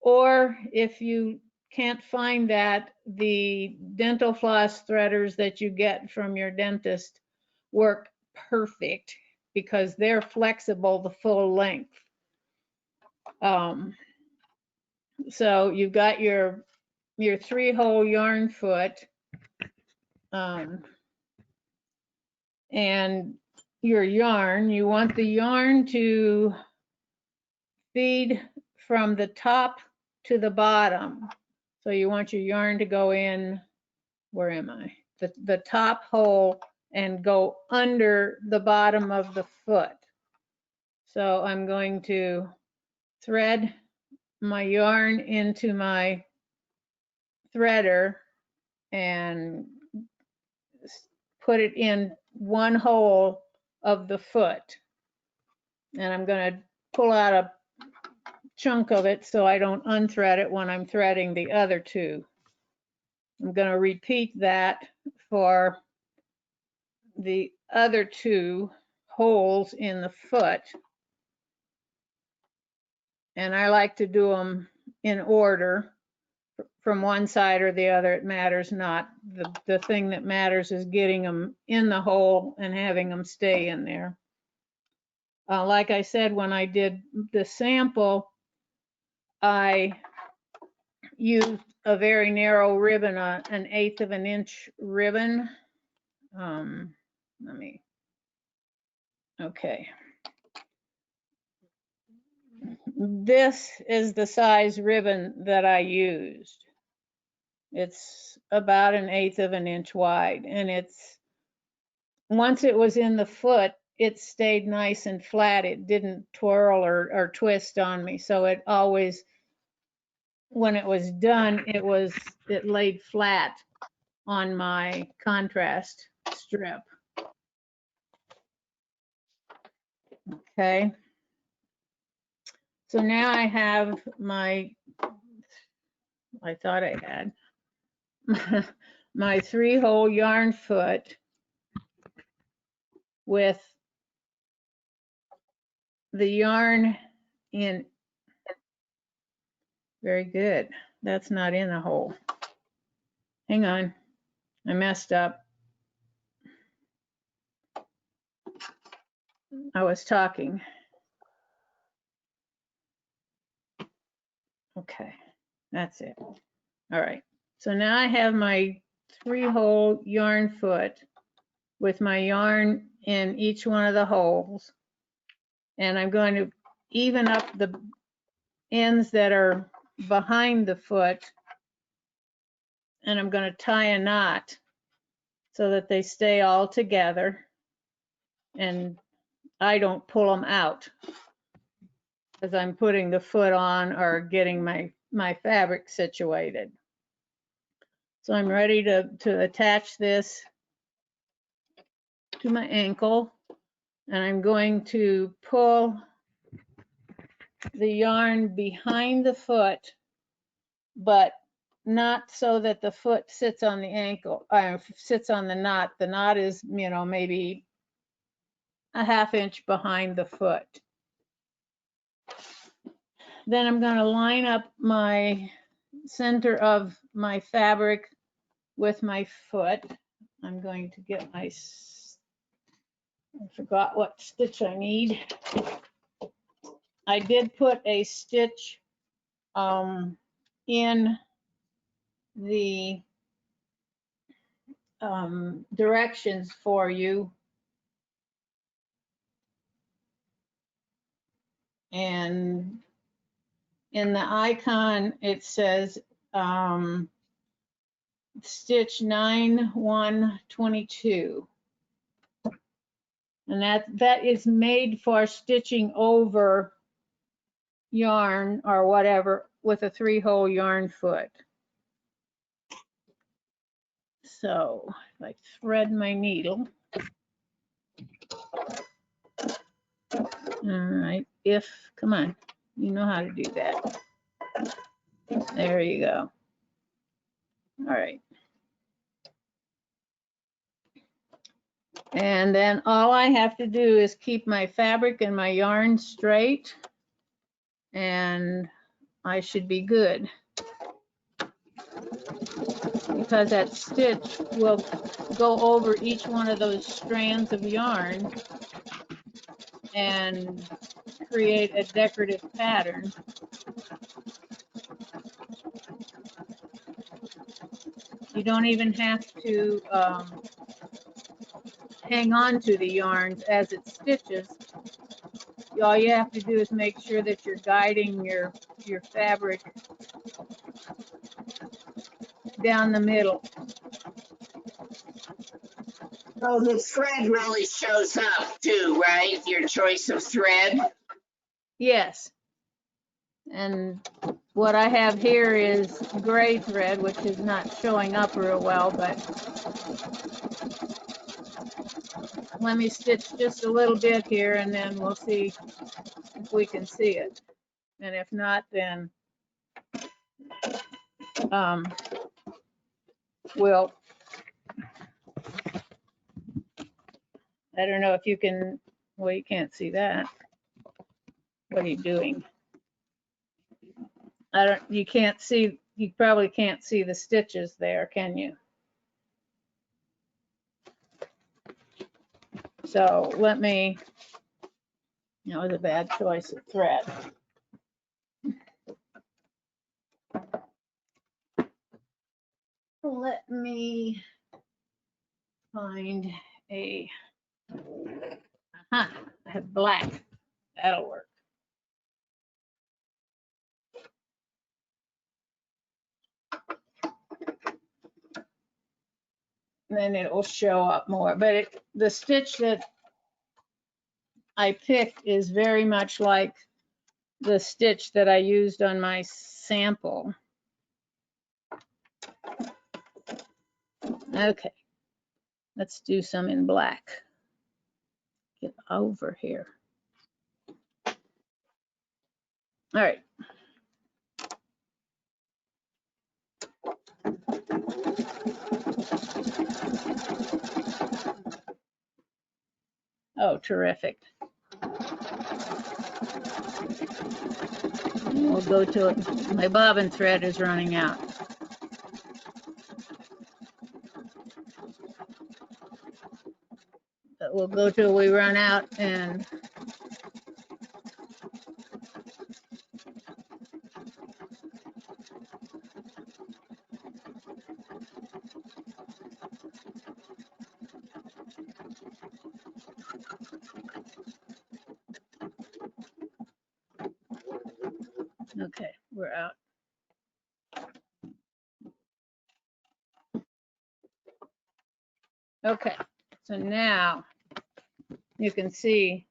Or if you can't find that, the dental floss threaders that you get from your dentist work perfect because they're flexible the full length. So you've got your 3-hole yarn foot and your yarn. You want the yarn to feed from the top to the bottom. So you want your yarn to go in, where am I? The top hole and go under the bottom of the foot. So I'm going to thread my yarn into my threader and put it in one hole of the foot. And I'm going to pull out a chunk of it so I don't unthread it when I'm threading the other 2. I'm going to repeat that for the other 2 holes in the foot. And I like to do them in order from one side or the other. It matters not. The thing that matters is getting them in the hole and having them stay in there. Like I said, when I did the sample, I used a very narrow ribbon, an 1/8 of an inch ribbon. Okay. This is the size ribbon that I used. It's about 1/8 of an inch wide, and once it was in the foot, it stayed nice and flat. It didn't twirl or twist on me. So it always, when it was done, it laid flat on my contrast strip. Okay. So now I have I thought I had my 3-hole yarn foot with the yarn in. Very good. That's not in the hole. Hang on. I messed up. I was talking. Okay, that's it. All right. So now I have my 3-hole yarn foot with my yarn in each one of the holes. And I'm going to even up the ends that are behind the foot. And I'm going to tie a knot so that they stay all together and I don't pull them out as I'm putting the foot on or getting my fabric situated. So I'm ready to attach this to my ankle, and I'm going to pull the yarn behind the foot, but not so that the foot sits on the ankle, sits on the knot. The knot is, you know, maybe a ½ inch behind the foot. Then I'm going to line up my center of my fabric with my foot. I'm going to get I forgot what stitch I need. I did put a stitch in the directions for you. And in the icon, it says stitch 9-1-22. And that is made for stitching over yarn or whatever with a 3-hole yarn foot. So if I thread my needle. All right, come on, you know how to do that. There you go. All right. And then all I have to do is keep my fabric and my yarn straight, and I should be good. Because that stitch will go over each one of those strands of yarn and create a decorative pattern. You don't even have to hang on to the yarns as it stitches. All you have to do is make sure that you're guiding your fabric down the middle. So the thread really shows up too, right? Your choice of thread. Yes. And what I have here is gray thread, which is not showing up real well, but let me stitch just a little bit here and then we'll see if we can see it. And if not, then we'll, I don't know if you can, well, you can't see that. What are you doing? You can't see, you probably can't see the stitches there, can you? So let me, that was a bad choice of thread. Let me find a, I have black, that'll work. Then it will show up more, but the stitch that I picked is very much like the stitch that I used on my sample. Okay, let's do some in black. Get over here. All right. Oh, terrific. We'll go to it. My bobbin thread is running out. But we'll go till we run out and Okay, we're out. Okay, so now you can see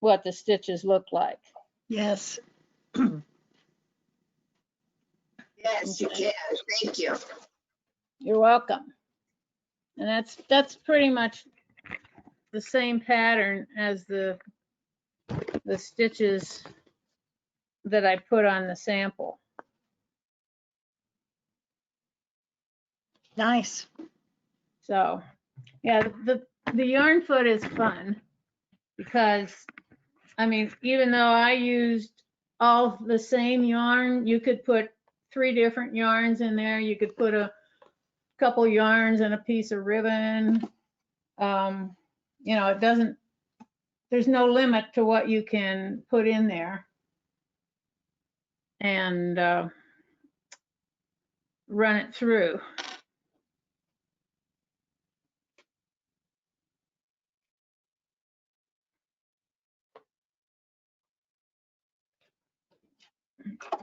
what the stitches look like. Yes. Yes, you can. Thank you. You're welcome. And that's pretty much the same pattern as the stitches that I put on the sample. Nice. So, yeah, the yarn foot is fun because, I mean, even though I used all the same yarn, you could put 3 different yarns in there. You could put a couple yarns and a piece of ribbon. You know, it doesn't, there's no limit to what you can put in there. And run it through.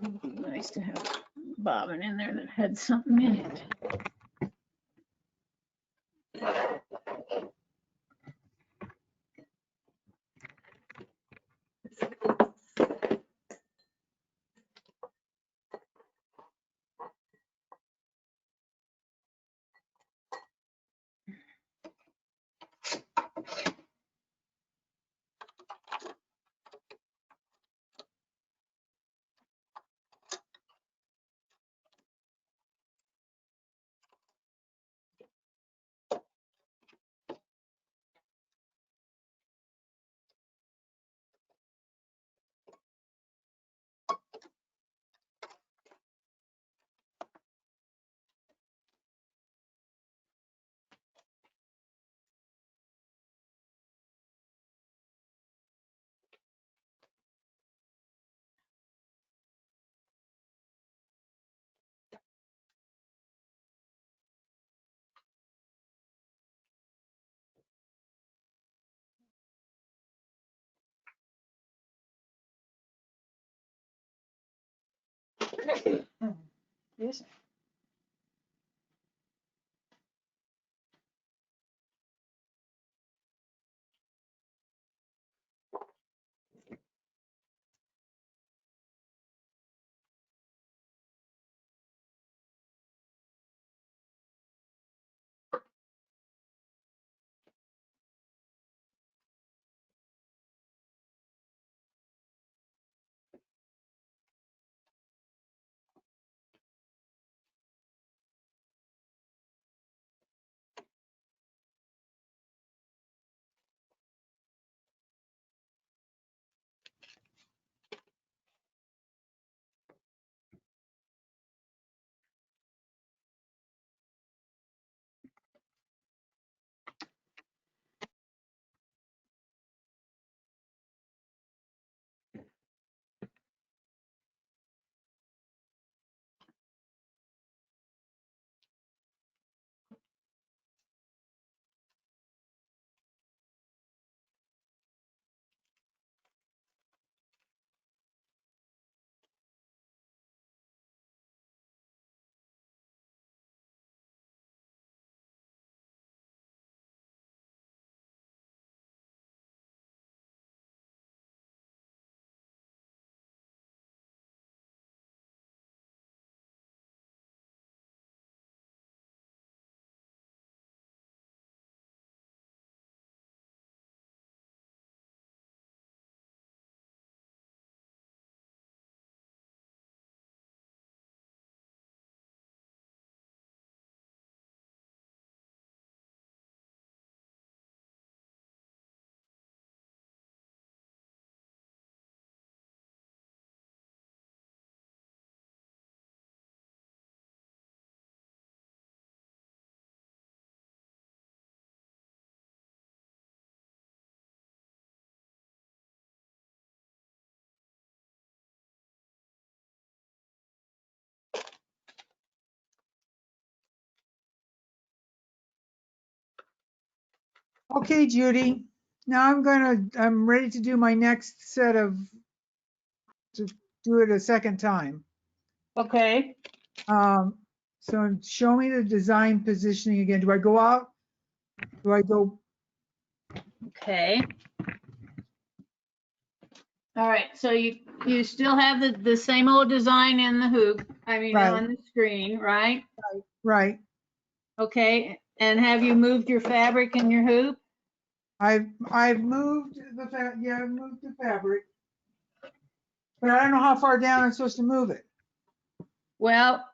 It'd be nice to have bobbin in there that had something in it. Yes. Okay, Judy, Now I'm ready to do my next set to do it a second time. Okay. So show me the design positioning again. Do I go out? Do I go? Okay. All right, so you still have the same old design in the hoop, I mean, Right. on the screen, right? Right. Okay, and have you moved your fabric in your hoop? I've moved I've moved the fabric, but I don't know how far down I'm supposed to move it. Well,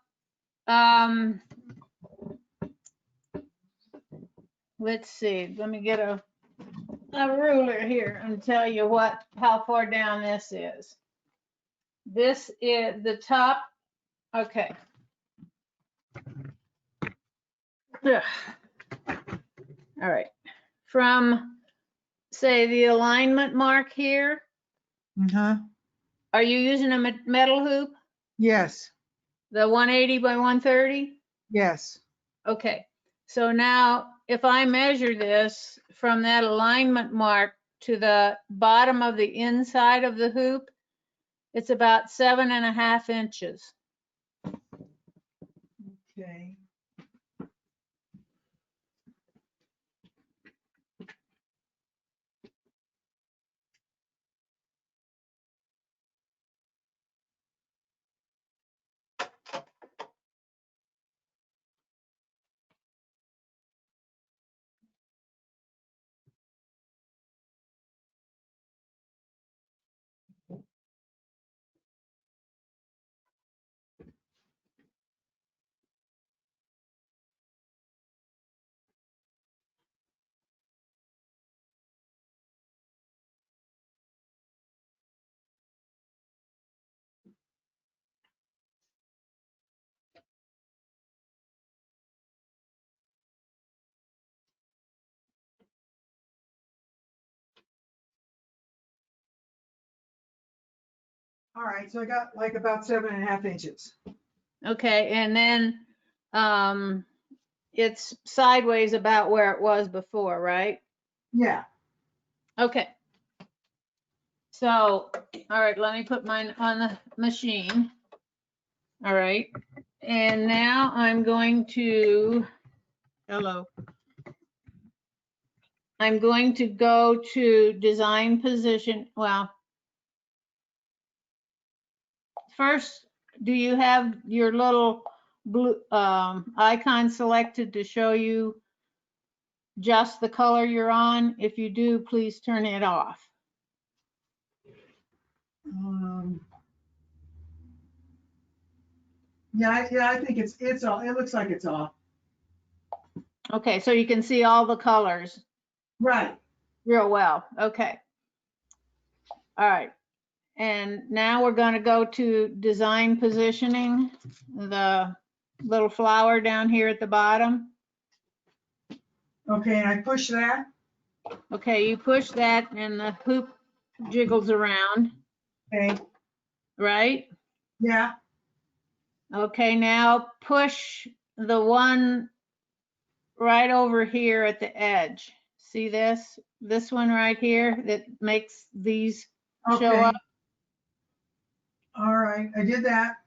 let's see, let me get a ruler here and tell you how far down this is. This is the top, okay. Ugh. All right, from, say, the alignment mark here, Uh-huh. are you using a metal hoop? Yes. The 180 by 130? Yes. Okay, so now if I measure this from that alignment mark to the bottom of the inside of the hoop, it's about 7.5 inches. Okay. All right, so I got like about 7.5 inches. Okay, and then it's sideways about where it was before, right? Yeah. Okay. So, all right, let me put mine on the machine. All right, and now I'm going to, hello. I'm going to go to design position. Well, first, do you have your little blue icon selected to show you just the color you're on? If you do, please turn it off. Yeah, I think it's all. It looks like it's off. Okay, so you can see all the colors Right. real well. Okay. All right. And now we're going to go to design positioning, the little flower down here at the bottom. Okay, and I push that. Okay, you push that and the hoop jiggles around, Okay. right? Yeah. Okay, now push the one right over here at the edge. See this? This one right here that makes these show Okay. up. All right, I did that.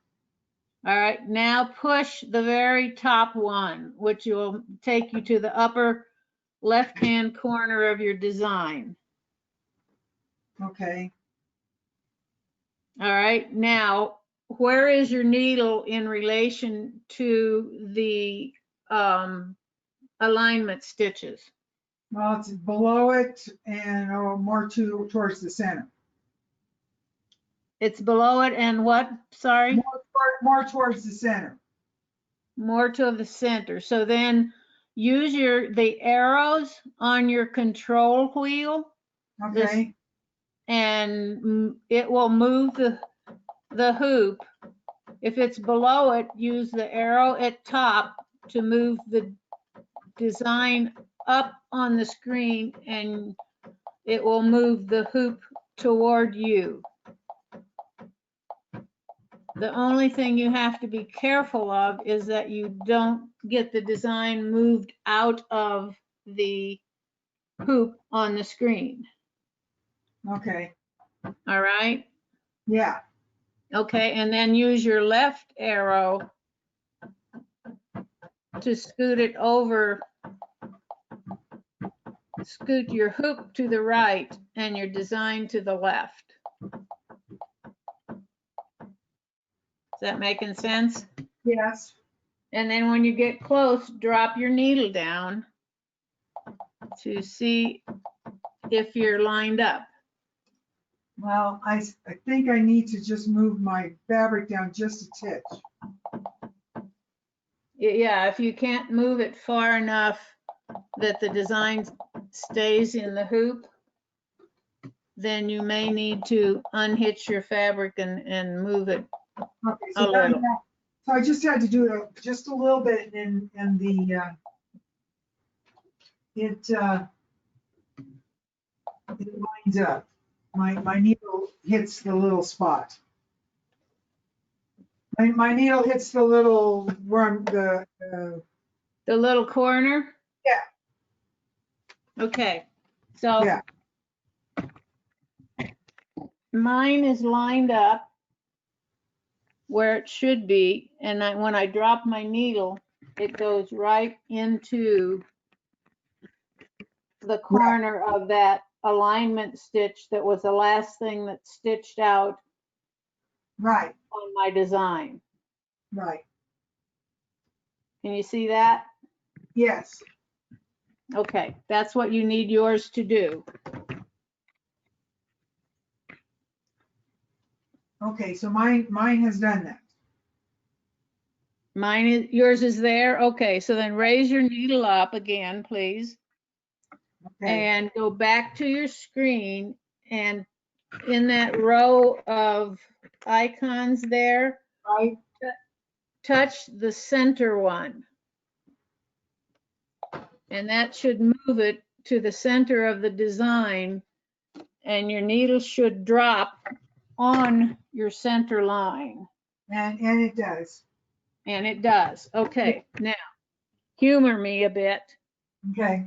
All right, now push the very top one, which will take you to the upper left-hand corner of your design. Okay. All right, now where is your needle in relation to the alignment stitches? Well, it's below it and more towards the center. It's below it and what? Sorry? More towards the center. More to the center. So then use the arrows on your control wheel. Okay. And it will move the hoop. If it's below it, use the arrow at top to move the design up on the screen, and it will move the hoop toward you. The only thing you have to be careful of is that you don't get the design moved out of the hoop on the screen. Okay, All right. yeah, Okay, and then use your left arrow to scoot it over, scoot your hoop to the right and your design to the left. Is that making sense? yes. And then when you get close, drop your needle down to see if you're lined up. Well, I think I need to just move my fabric down just a titch. Yeah, if you can't move it far enough that the design stays in the hoop, then you may need to unhitch your fabric and move it Okay, a so that, little. so I just had to do it just a little bit and it lines up. My needle hits the little spot. My needle hits the little worm, The little corner? Yeah. Okay, so yeah, mine is lined up where it should be, and when I drop my needle, it goes right into the corner of that alignment stitch that was the last thing that stitched out right, on my design. right, Can you see that? yes. Okay, that's what you need yours to do. Okay, so mine has done that. Yours is there? Okay, so then raise your needle up again, please. Okay, And go back to your screen, and in that row of icons there, right, touch the center one. And that should move it to the center of the design, and your needle should drop on your center line. and it does. And it does. Okay, now humor me a bit. Okay,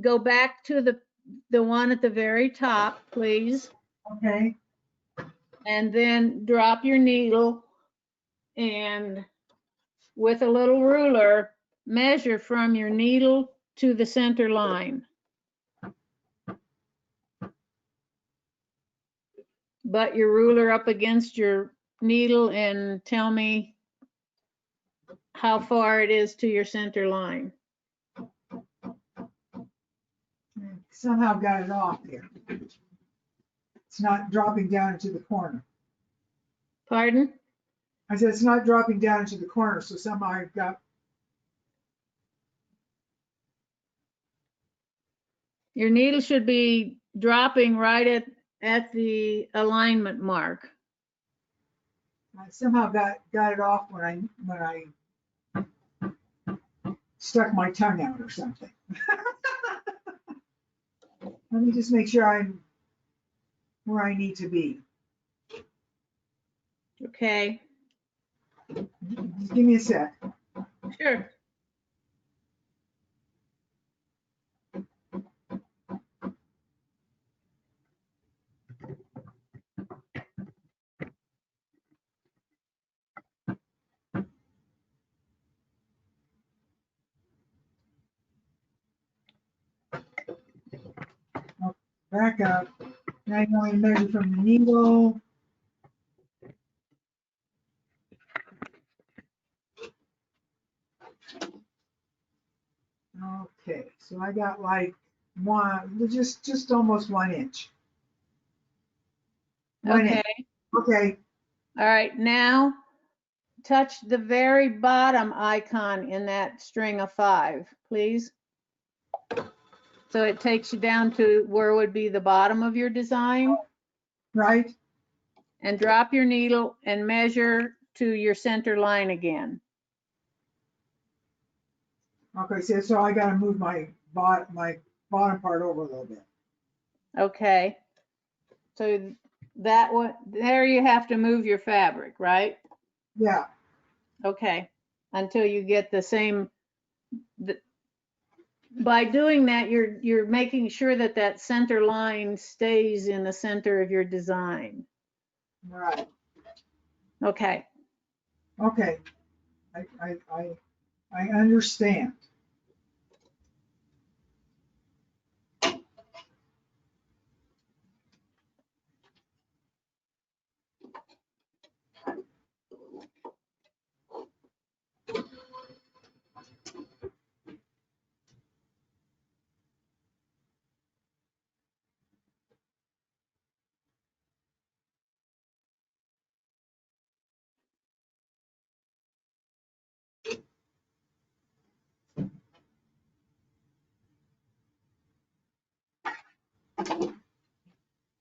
Go back to the one at the very top, please. okay, And then drop your needle and with a little ruler, measure from your needle to the center line. Butt your ruler up against your needle and tell me how far it is to your center line. somehow got it off here. It's not dropping down into the corner. Pardon? I said it's not dropping down into the corner, so somehow I've got, Your needle should be dropping right at the alignment mark. I somehow got it off when I stuck my tongue out or something. Let me just make sure I'm where I need to be. Okay, Just give me a sec. sure. Back up. Now you want to measure from the needle. Okay, so I got like just almost 1 inch. Okay, Okay, all right, now touch the very bottom icon in that string of 5, please. So it takes you down to where would be the bottom of your design, right, and drop your needle and measure to your center line again. okay, so I gotta move my bottom part over a little bit. Okay. So that one, there you have to move your fabric, right? Yeah, Okay. Until you get the same, By doing that, you're making sure that that center line stays in the center of your design. Right. Okay. Okay. I understand.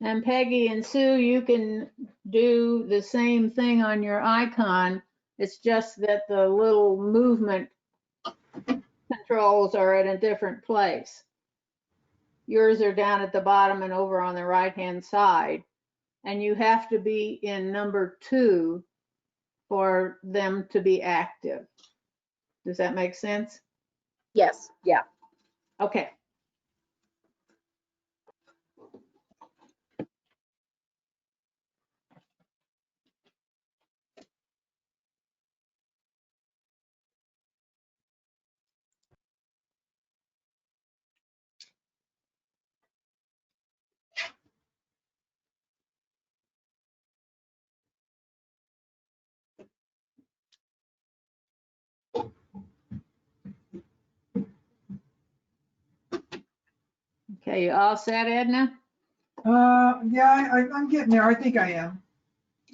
And Peggy and Sue, you can do the same thing on your icon. It's just that the little movement controls are at a different place. Yours are down at the bottom and over on the right-hand side. And you have to be in number 2 for them to be active. Does that make sense? Yes, yeah. Okay. Okay, you all set, Edna? Yeah, I'm getting there. I think I am.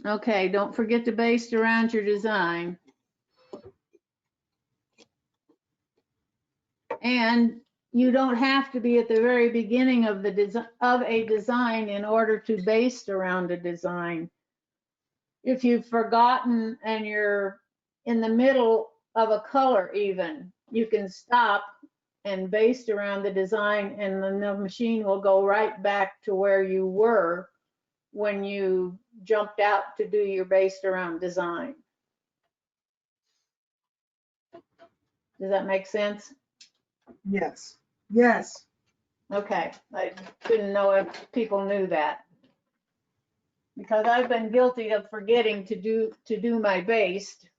Okay, don't forget to baste around your design. And you don't have to be at the very beginning of a design in order to baste around a design. If you've forgotten and you're in the middle of a color even, you can stop and baste around the design, and then the machine will go right back to where you were when you jumped out to do your based around design. Does that make sense? Yes. Yes. Okay, I didn't know if people knew that. Because I've been guilty of forgetting to do my baste,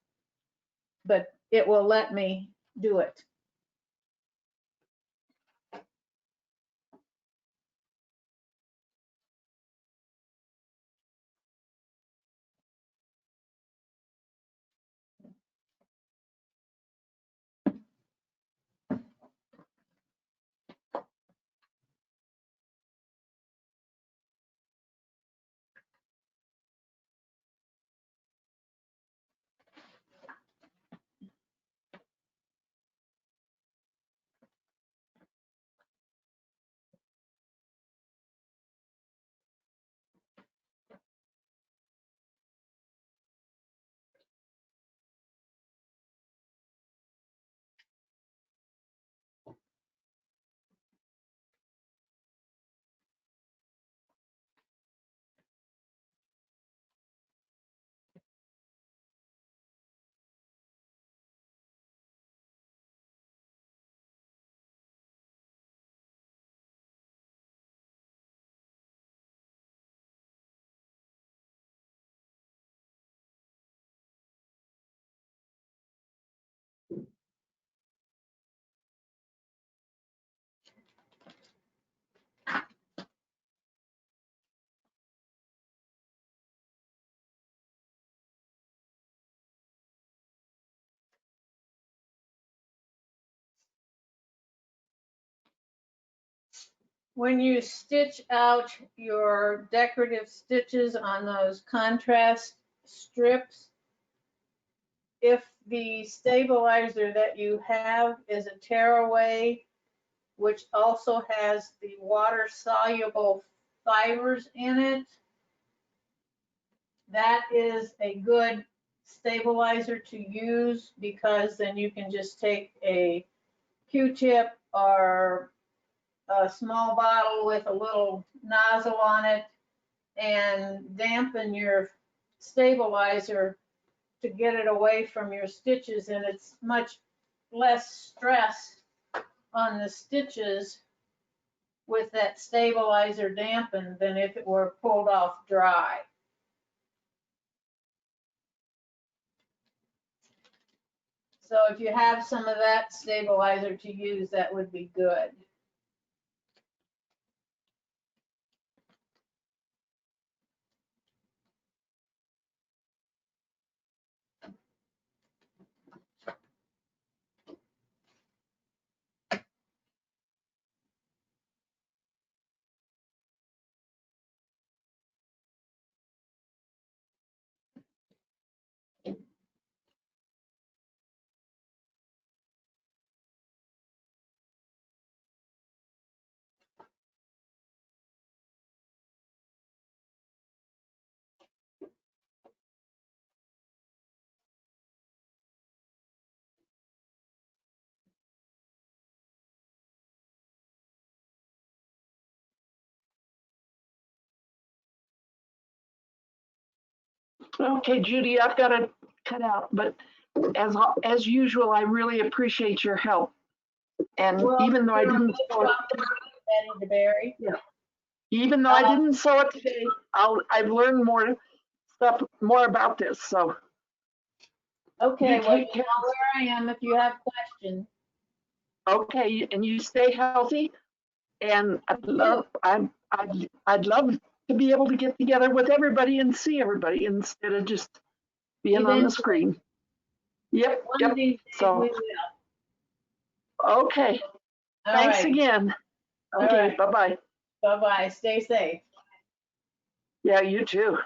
but it will let me do it. When you stitch out your decorative stitches on those contrast strips, if the stabilizer that you have is a tearaway, which also has the water soluble fibers in it, that is a good stabilizer to use, because then you can just take a Q-tip or a small bottle with a little nozzle on it and dampen your stabilizer to get it away from your stitches, and it's much less stress on the stitches with that stabilizer dampened than if it were pulled off dry. So if you have some of that stabilizer to use, that would be good. Okay, Judy, I've got to cut out, but as usual, I really appreciate your help. And Well, even though I you're didn't most sew it, welcome, Betty DeBerry. even though I didn't sew it today, I've learned more about this. So Okay, you well, you take care. know where I am if you have questions. Okay, and you stay healthy. And I'd love to be able to get together with everybody and see everybody instead of just being on the Eventually. screen. Yep, One yep. of these days we So, will. okay. All Thanks right. again. All Okay, right. bye-bye. Bye-bye. Stay safe. Yeah, you too.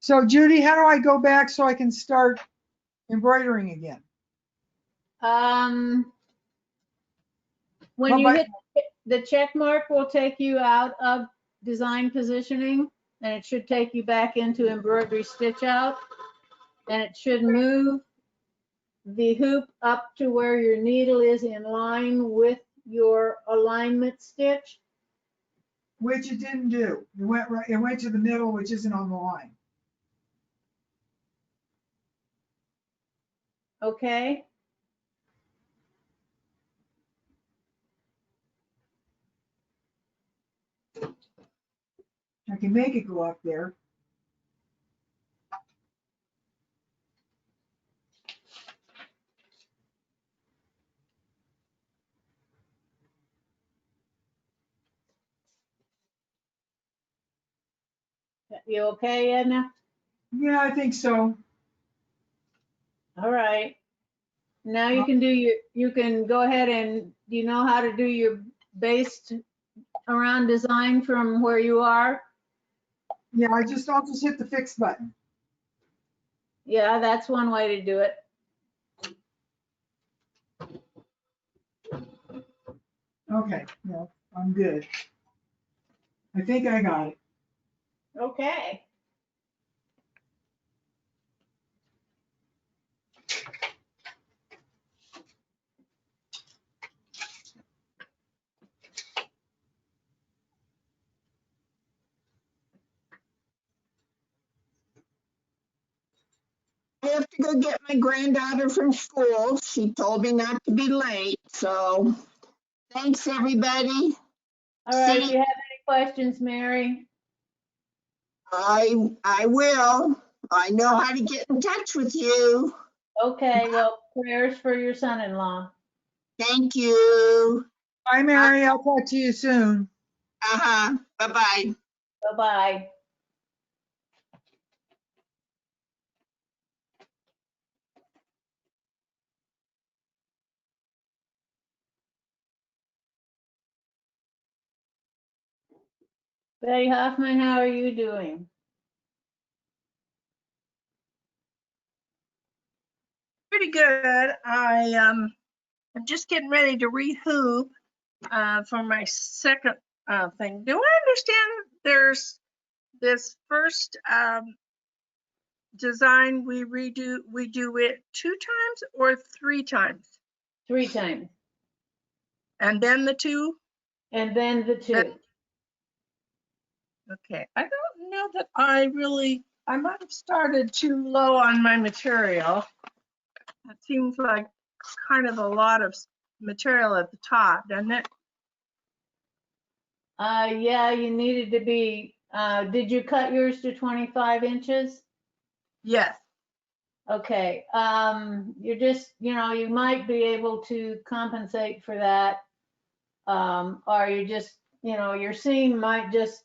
So Judy, how do I go back so I can start embroidering again? When Well, you but- hit the check mark will take you out of design positioning, and it should take you back into embroidery stitch out, and it should move the hoop up to where your needle is in line with your alignment stitch. Which it didn't do. It went right, it went to the middle, which isn't on the line. Okay. I can make it go up there. You okay, Edna? Yeah, I think so. All right. Now you can you can go ahead and, do you know how to do your based around design from where you are? Yeah, I'll just hit the fix button. Yeah, that's one way to do it. Okay, well, I'm good. I think I got it. Okay. I have to go get my granddaughter from school. She told me not to be late, so thanks, everybody. All right, if See, you have any questions, Mary. I will. I know how to get in touch with you. Okay, well, prayers for your son-in-law. Thank you. Bye, Mary. I'll talk to you soon. Uh-huh. Bye-bye. Bye-bye. Betty Hoffman, how are you doing? Pretty good. I'm just getting ready to rehoop for my second thing. Do I understand there's this first design we do it 2 times or 3 times? 3 times. And then the 2? And then the 2. Okay, I don't know that I might have started too low on my material. That seems like kind of a lot of material at the top, doesn't it? Yeah, you needed to be, did you cut yours to 25 inches? Yes. Okay, you're just, you might be able to compensate for that. Or you just, your seam might just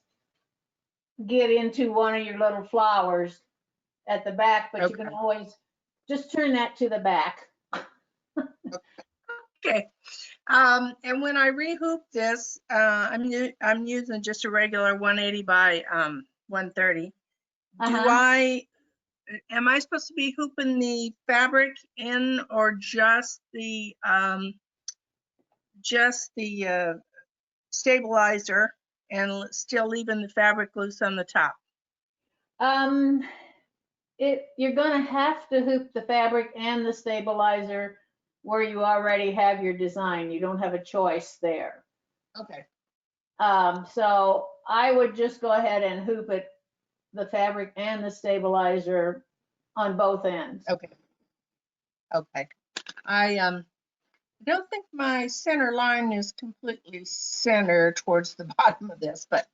get into one of your little flowers at the back, but you can Okay. always just turn that to the back. Okay. And when I rehoop this, I'm using just a regular 180 by 130. Am I supposed to be hooping the fabric in, or just the stabilizer and still leaving the fabric loose on the top? You're gonna have to hoop the fabric and the stabilizer where you already have your design. You don't have a choice there. Okay. So I would just go ahead and hoop it, the fabric and the stabilizer on both ends. Okay. Okay. I don't think my center line is completely centered towards the bottom of this, but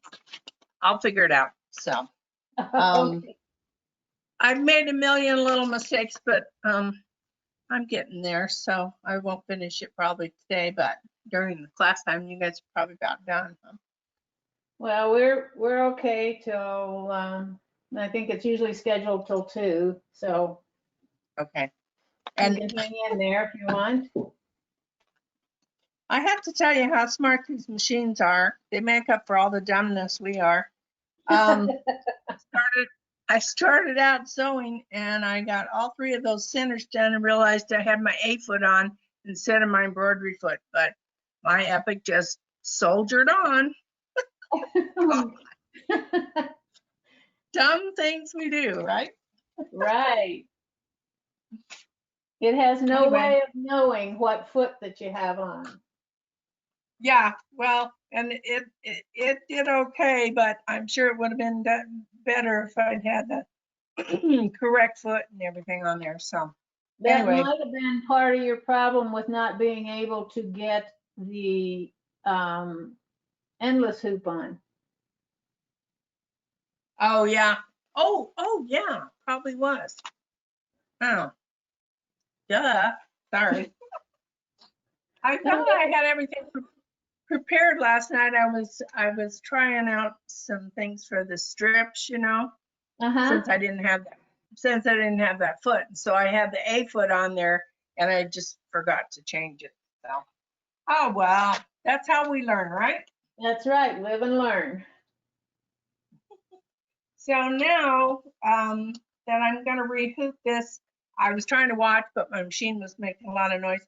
I'll figure it out. So Okay. I've made a million little mistakes, but I'm getting there, so I won't finish it probably today, but during the class time, you guys are probably about done. Huh? Well, we're okay till, I think it's usually scheduled till 2, so Okay. you And can hang in there if you want. I have to tell you how smart these machines are. They make up for all the dumbness we are. I started out sewing and I got all 3 of those centers done and realized I had my A foot on instead of my embroidery foot, but my Epic just soldiered on. Dumb things we do, right? Right. It has no Anyway. way of knowing what foot that you have on. Yeah, well, and it did okay, but I'm sure it would have been better if I'd had the correct foot and everything on there. So That anyway, might have been part of your problem with not being able to get the endless hoop on. oh yeah, oh yeah, probably was. Oh, duh. Sorry. I thought I had everything prepared last night. I was trying out some things for the strips, Uh-huh. since I didn't have that foot. So I had the A foot on there and I just forgot to change it. So, oh well, that's how we learn, right? That's right. Live and learn. So now that I'm gonna rehoop this, I was trying to watch, but my machine was making a lot of noise.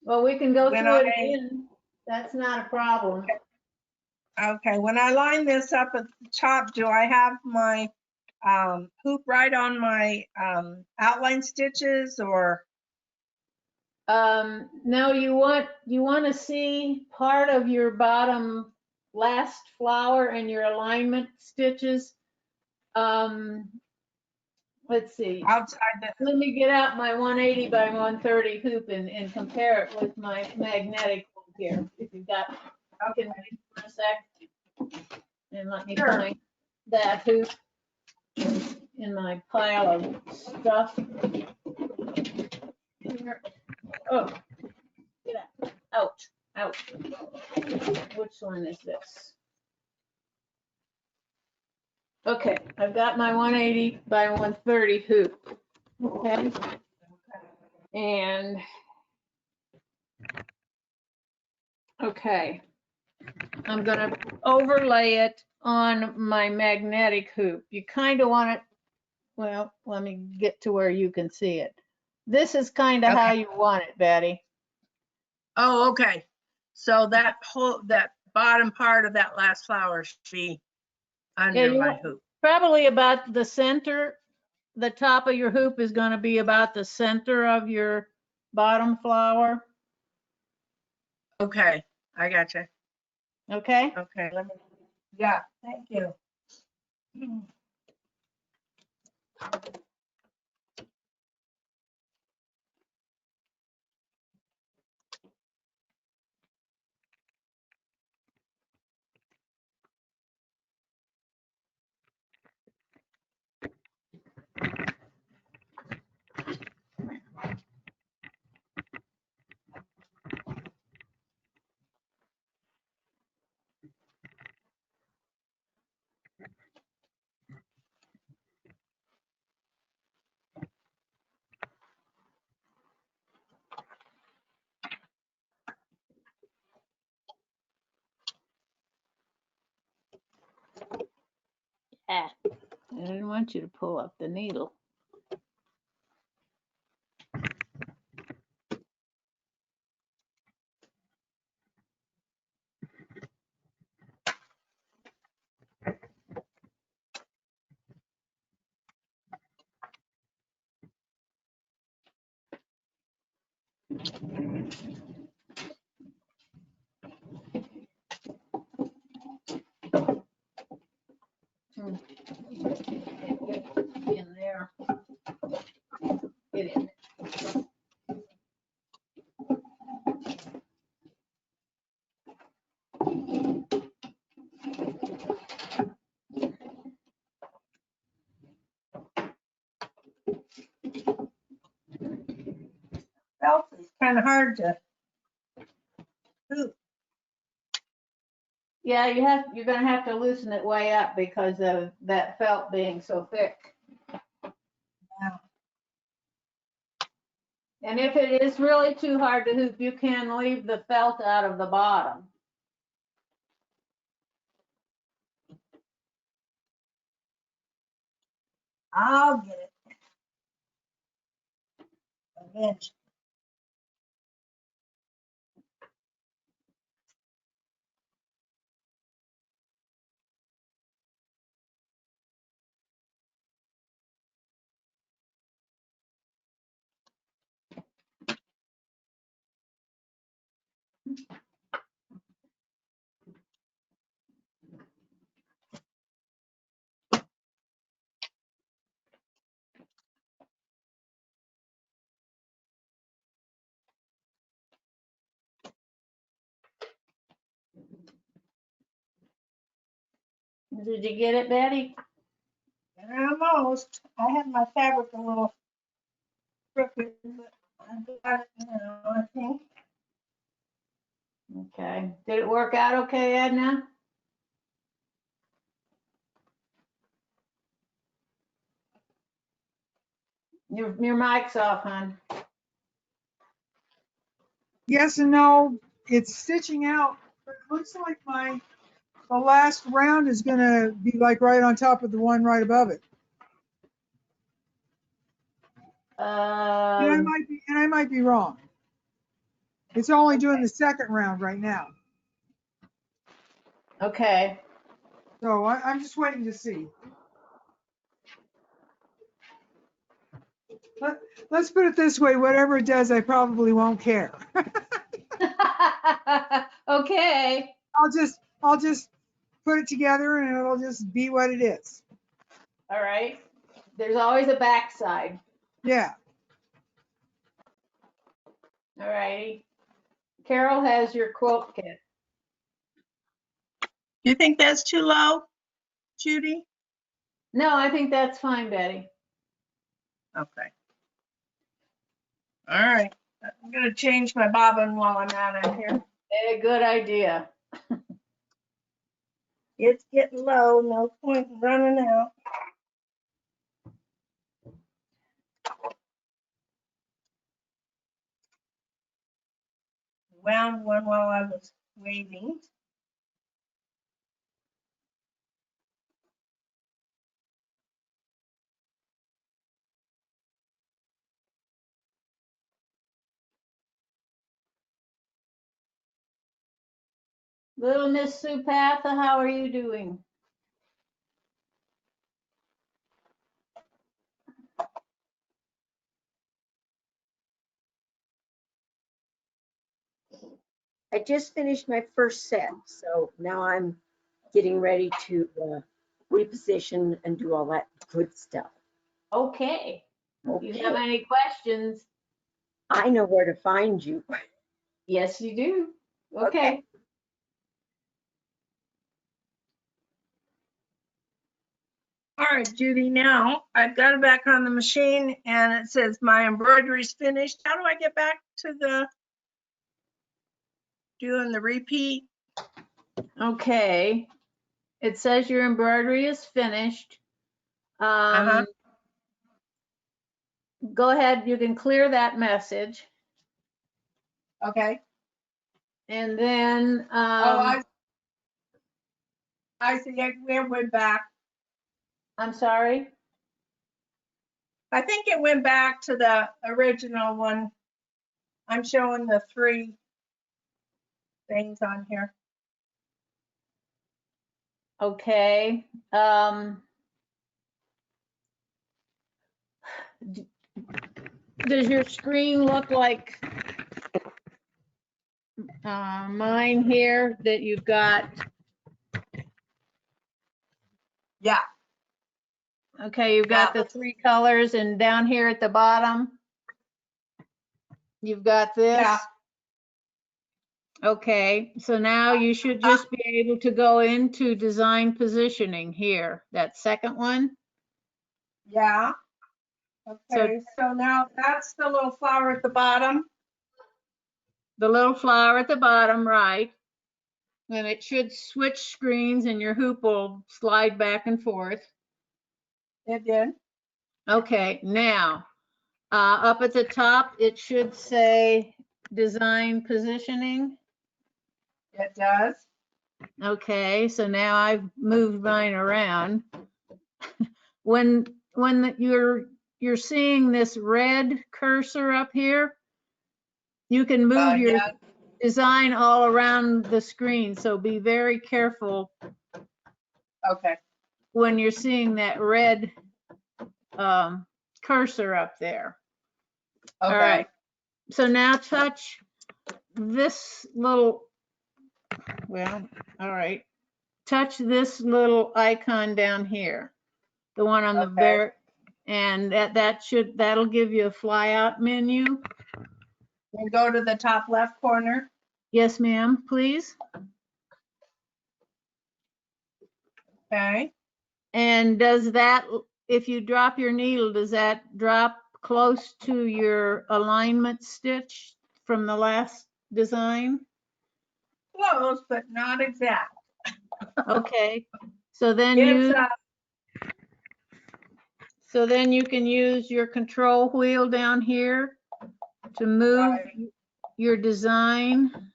Well, we can go When through it again. That's not a problem. Okay, when I line this up at the top, do I have my hoop right on my outline stitches, or? No, you want to see part of your bottom last flower and your alignment stitches. Let's see. Outside the, Let me get out my 180 by 130 hoop and compare it with my magnetic one here. If you've got, you can wait for a sec and let me Sure. find that hoop in my pile of stuff. Here. Oh, get out. Ouch. Which one is this? Okay, I've got my 180 by 130 hoop. Okay. And okay, I'm gonna overlay it on my magnetic hoop. You kind of want it, well, let me get to where you can see it. This is kind of how Okay. you want it, Betty. oh, okay. So that bottom part of that last flower should be under you my want- hoop. Probably about the center. The top of your hoop is going to be about the center of your bottom flower. Okay, I gotcha. Okay. Okay, yeah, thank you. want you to pull up the needle. In there. Get in. Felt is kind of hard to. Ooh, Yeah, you're gonna have to loosen it way up because of that felt being so thick. wow. And if it is really too hard to hoop, you can leave the felt out of the bottom. I'll get it. Eventually. Did you get it, Betty? Almost. I had my fabric a little crooked, but I got it now, I think. Okay. Did it work out okay, Edna? Your mic's off, hon. Yes and no, it's stitching out. But it looks like the last round is gonna be like right on top of the one right above it. And I might be wrong. It's only doing the second round right now. Okay. So I'm just waiting to see. Let's put it this way, whatever it does, I probably won't care. Okay. I'll just put it together and it'll just be what it is. All right. There's always a backside. Yeah. All righty. Carol has your quilt kit. You think that's too low, Judy? No, I think that's fine, Betty. Okay. All right. I'm gonna change my bobbin while I'm at it here. A good idea. It's getting low, no point in running out. Wound one while I was waiting. Little Miss Supatha, how are you doing? I just finished my first set, so now I'm getting ready to reposition and do all that good stuff. Okay. Okay. If you have any questions? I know where to find you. Yes, you do. Okay. All right, Judy, now I've got it back on the machine and it says my embroidery's finished. How do I get back to the doing the repeat? Okay. It says your embroidery is finished. Uh-huh. Go ahead, you can clear that message. Okay. And then, Oh, I see. We're back. I'm sorry. I think it went back to the original one. I'm showing the 3 things on here. Okay. Does your screen look like mine here that you've got? Yeah. Okay, you've got the 3 colors, and down here at the bottom, you've got this. Yeah. Okay, so now you should just be able to go into design positioning here, that second one. Yeah. Okay, so now that's the little flower at the bottom. The little flower at the bottom, right? And it should switch screens and your hoop will slide back and forth. It did. Okay, now, up at the top, it should say design positioning. It does. Okay, so now I've moved mine around. When you're seeing this red cursor up here, you can move your Yeah. design all around the screen. So be very careful Okay. when you're seeing that red cursor up there. Okay. All right. So now touch this little, well, all right. Touch this little icon down here, the one on the Okay. very, and that'll give you a flyout menu. And go to the top left corner. Yes, ma'am, please. Okay. And does that, if you drop your needle, does that drop close to your alignment stitch from the last design? Close, but not exact. Okay, so then It's so then you can use your control wheel down here to move your design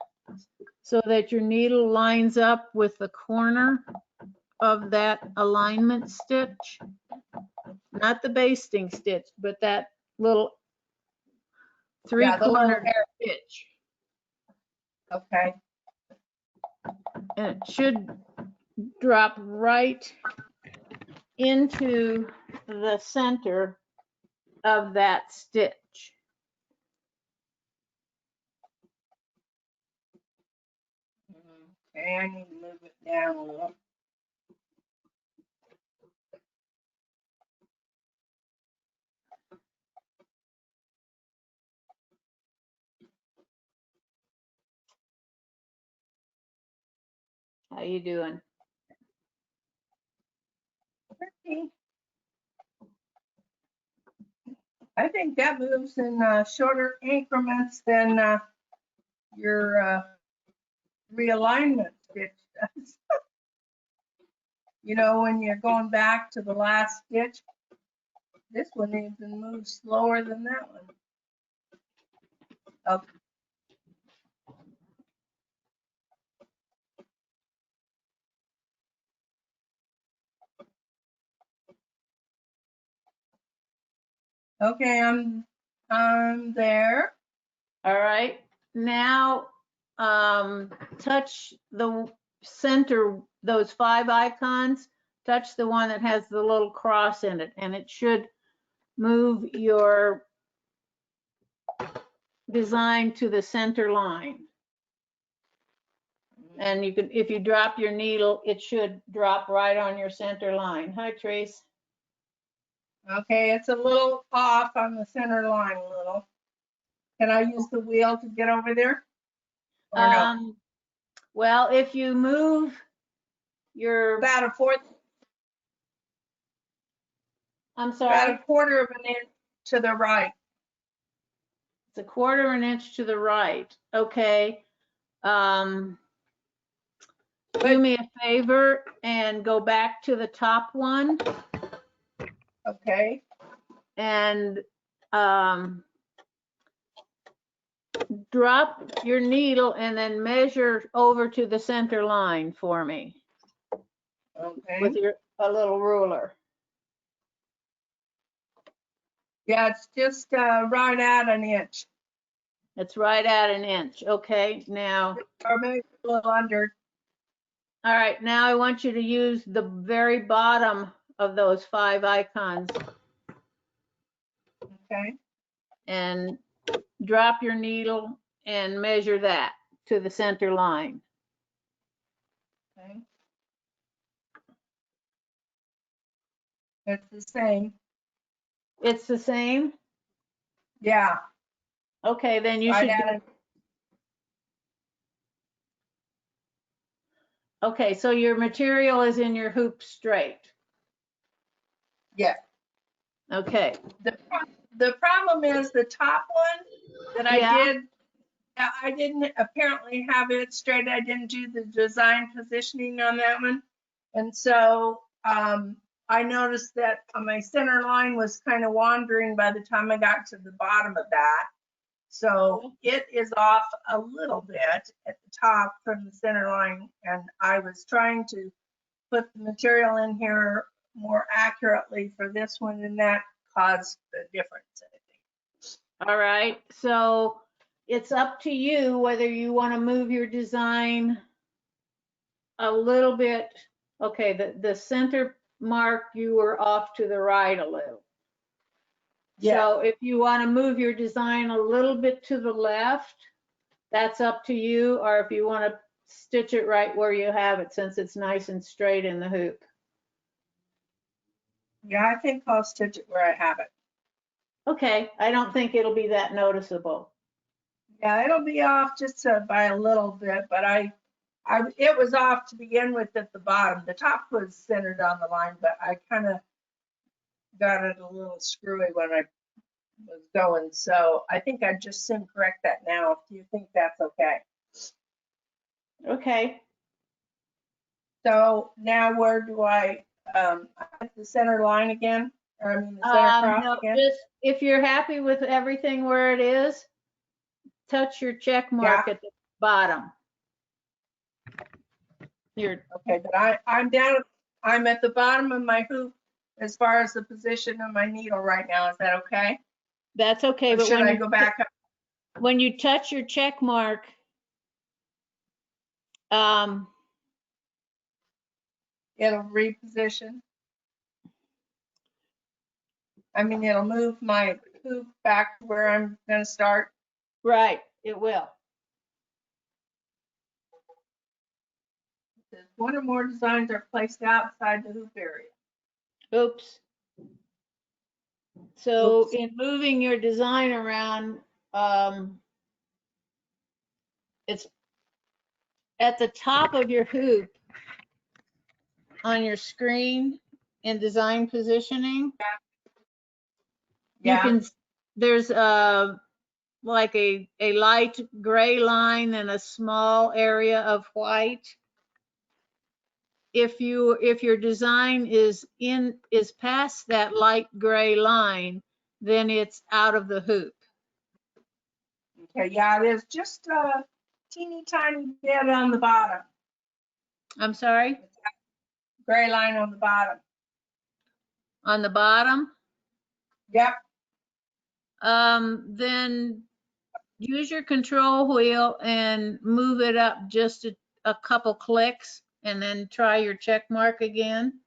so that your needle lines up with the corner of that alignment stitch. Not the basting stitch, but that little three-cornered stitch. okay. And it should drop right into the center of that stitch. Okay, I need to move it down a little. How you doing? Okay. I think that moves in shorter increments than your realignment stitch does. You know, when you're going back to the last stitch, this one even moves slower than that one. Okay. Okay, I'm there. All right, now touch the center, those 5 icons, touch the one that has the little cross in it, and it should move your design to the center line. And you can, if you drop your needle, it should drop right on your center line. Hi, Trace. Okay, it's a little off on the center line a little. Can I use the wheel to get over there? Or no? Well, if you move your, About a fourth, I'm about sorry, a quarter of an inch to the right. it's a quarter of an inch to the right. Okay. Do me a favor and go back to the top one Okay. and drop your needle and then measure over to the center line for me Okay. with a little ruler. Yeah, it's just right at an inch, It's right at an inch. Okay, now, or maybe a little under. all right, now I want you to use the very bottom of those 5 icons Okay, and drop your needle and measure that to the center line. okay. It's the same. It's the same? Yeah, Okay, then you right should, at it. okay, so your material is in your hoop straight. Yeah. Okay, The problem is the top one that I Yeah. did, I didn't apparently have it straight. I didn't do the design positioning on that one. And so I noticed that my center line was kind of wandering by the time I got to the bottom of that. So it is off a little bit at the top from the center line. And I was trying to put the material in here more accurately for this one, and that caused the difference, I think. all right, so it's up to you whether you want to move your design a little bit. Okay, the center mark, you were off to the right a little. Yeah. So if you want to move your design a little bit to the left, that's up to you, or if you want to stitch it right where you have it, since it's nice and straight in the hoop. Yeah, I think I'll stitch it where I have it. Okay, I don't think it'll be that noticeable. Yeah, it'll be off just by a little bit, but it was off to begin with at the bottom. The top was centered on the line, but I kind of got it a little screwy when I was going. So I think I'd just soon correct that now, if you think that's okay. Okay, So now where do I hit the center line again? Or I mean the center cross no, again? just if you're happy with everything where it is, touch your check mark Yeah. at the bottom. Your, Okay, but I'm at the bottom of my hoop as far as the position of my needle right now. Is that okay? that's okay, Or but should I go back up? when you touch your check mark, It'll reposition. I mean, it'll move my hoop back to where I'm gonna start. right, it will. Says one or more designs are placed outside the hoop area. Oops. So Oops. in moving your design around, it's at the top of your hoop on your screen in design positioning. You Yeah, can, there's like a light gray line and a small area of white. If your design is past that light gray line, then it's out of the hoop. okay, yeah, it is just a teeny tiny bit on the bottom. I'm sorry, Gray line on the bottom. on the bottom. Yep, Then use your control wheel and move it up just a couple clicks, and then try your check mark again.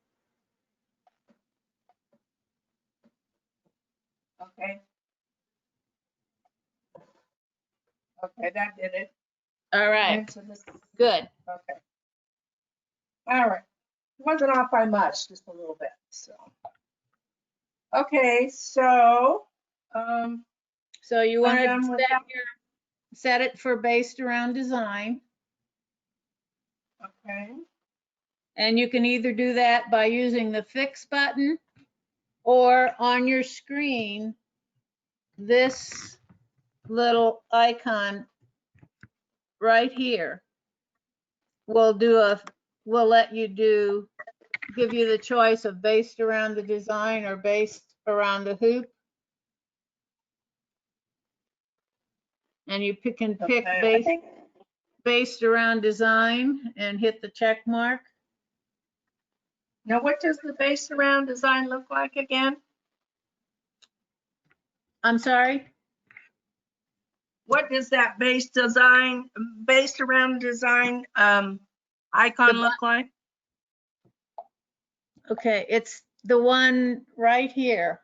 okay. Okay, that did it. All right, Into this, good. okay. All right. It wasn't off by much, just a little bit, so. Okay, so, So you want done to with that. set it for based around design. Okay, And you can either do that by using the fix button, or on your screen, this little icon right here will let you give you the choice of based around the design or based around the hoop. And you can pick okay, I think, based around design and hit the check mark. now what does the base around design look like again? I'm sorry? What does that based around design icon The look like? Okay, it's the one right here.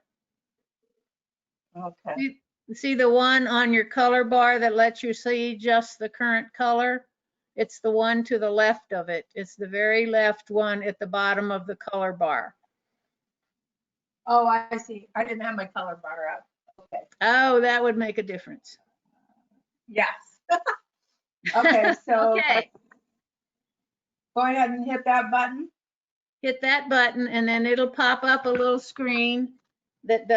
Okay. See the one on your color bar that lets you see just the current color? It's the one to the left of it. It's the very left one at the bottom of the color bar. Oh, I see. I didn't have my color bar up. Okay. Oh, that would make a difference. Yes. Okay, so Okay, go ahead and hit that button. hit that button and then it'll pop up a little screen that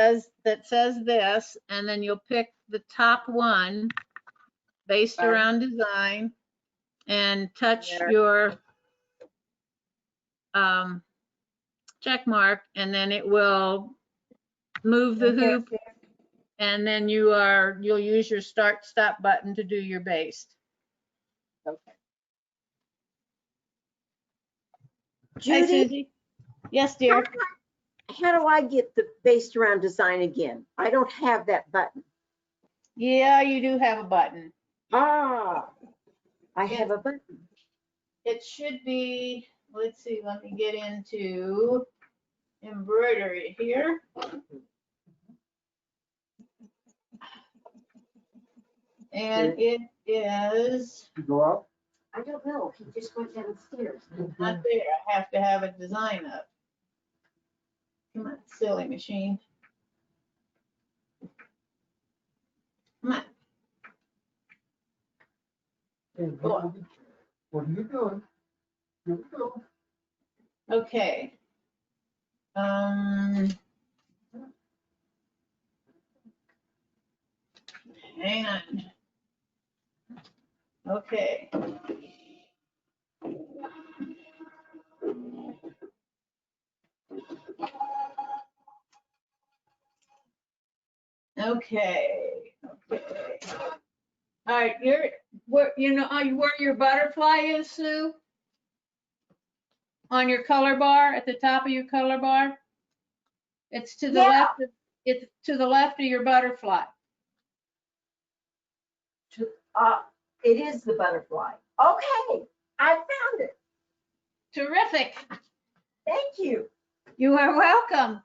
says this, and then you'll pick the top one based Right. around design and touch There. your check mark, and then it will move the Okay. hoop, and then you'll use your start stop button to do your baste. Okay. Hi, Judy, Susie. Yes, dear. how do I get the based around design again? I don't have that button. Yeah, you do have a button. Ah, I have a button. It should be, let's see, let me get into embroidery here. And it is I don't know. He just went downstairs. not there. I have to have a design up. Come on, silly machine. Come on. Go on. What are you doing? Here we go. Okay. Hang on. Okay. Okay. Okay. All right, where your butterfly is, Sue? On your color bar, at the top of your color bar? It's to the Yeah. left it's to the left of your butterfly. It is the butterfly. Okay, I found it. Terrific. Thank you. You are welcome.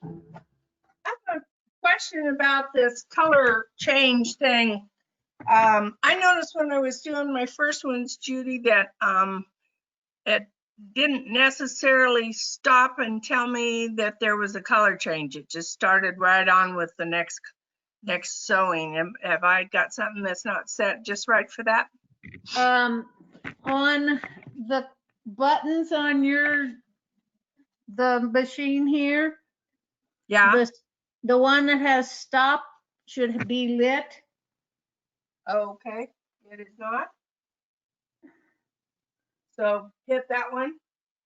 I have a question about this color change thing. I noticed when I was doing my first ones, Judy, that it didn't necessarily stop and tell me that there was a color change. It just started right on with the next sewing. Have I got something that's not set just right for that? On the buttons on the machine here, Yeah. the one that has stop should be lit. Okay. It is not. So hit that one.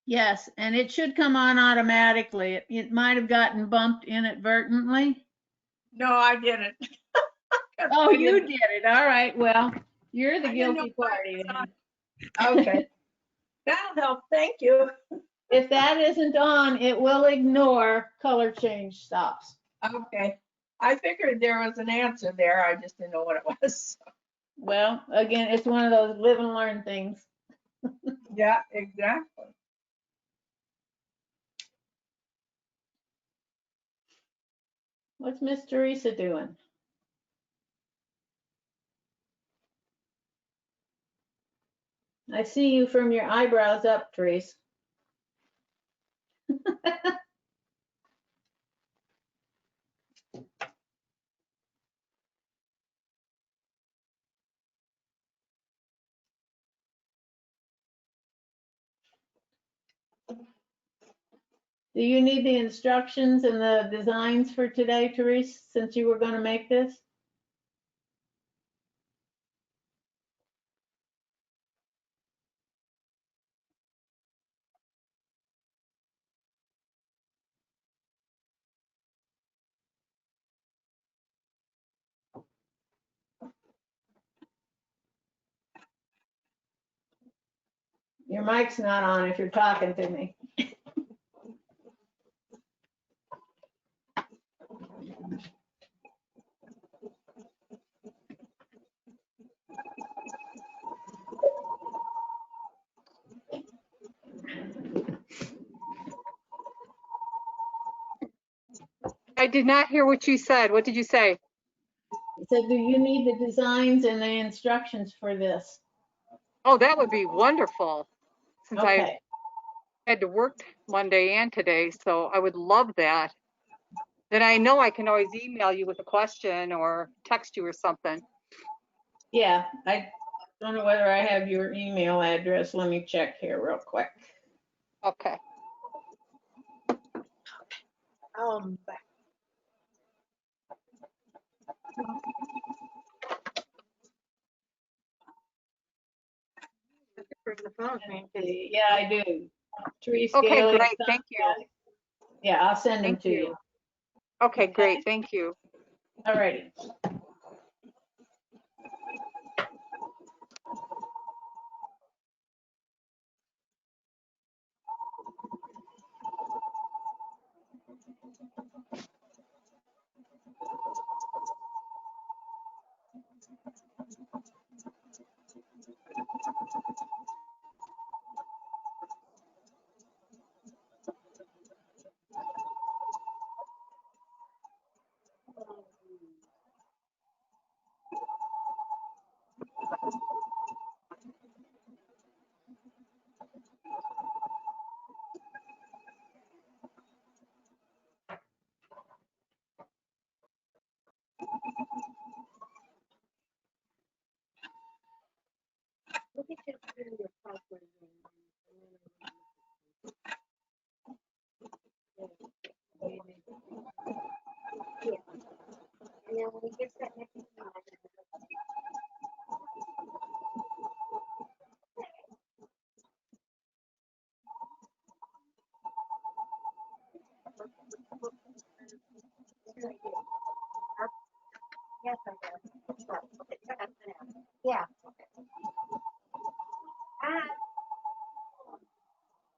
Yes, and it should come on automatically. It might have gotten bumped inadvertently. No, I didn't. Oh, you did it. All right. Well, you're the I didn't know guilty why party it's then. on. Okay. That'll help. Thank you. If that isn't on, it will ignore color change stops. Okay. I figured there was an answer there. I just didn't know what it was. Well, again, it's one of those live and learn things. Yeah, exactly. What's Miss Teresa doing? I see you from your eyebrows up, Teresa. Do you need the instructions and the designs for today, Teresa, since you were going to make this? Your mic's not on if you're talking to me. I did not hear what you said. What did you say? So do you need the designs and the instructions for this? Oh, that would be wonderful, since I Okay, had to work Monday and today, so I would love that. Then I know I can always email you with a question or text you or something. yeah, I don't know whether I have your email address. Let me check here real quick. Okay. Back. Yeah, I do. Tree Okay, scaling. great. Thank you. Yeah, I'll send them Thank to you. you. Okay, great. Thank you. All righty.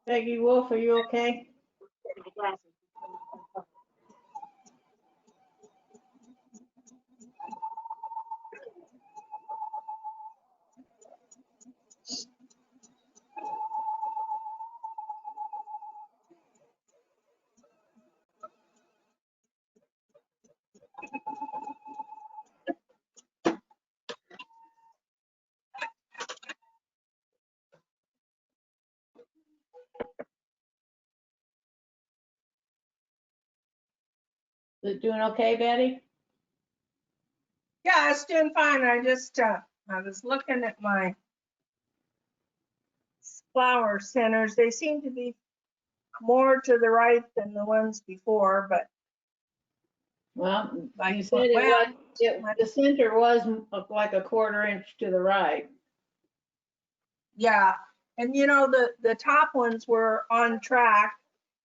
Peggy Wolf, are you okay? Is it doing okay, Betty? Yeah, it's doing fine. I just, I was looking at my flower centers. They seem to be more to the right than the ones before, but Well, like, you said it well, was, the center was like a 1/4 inch to the right. yeah. And you know, the top ones were on track,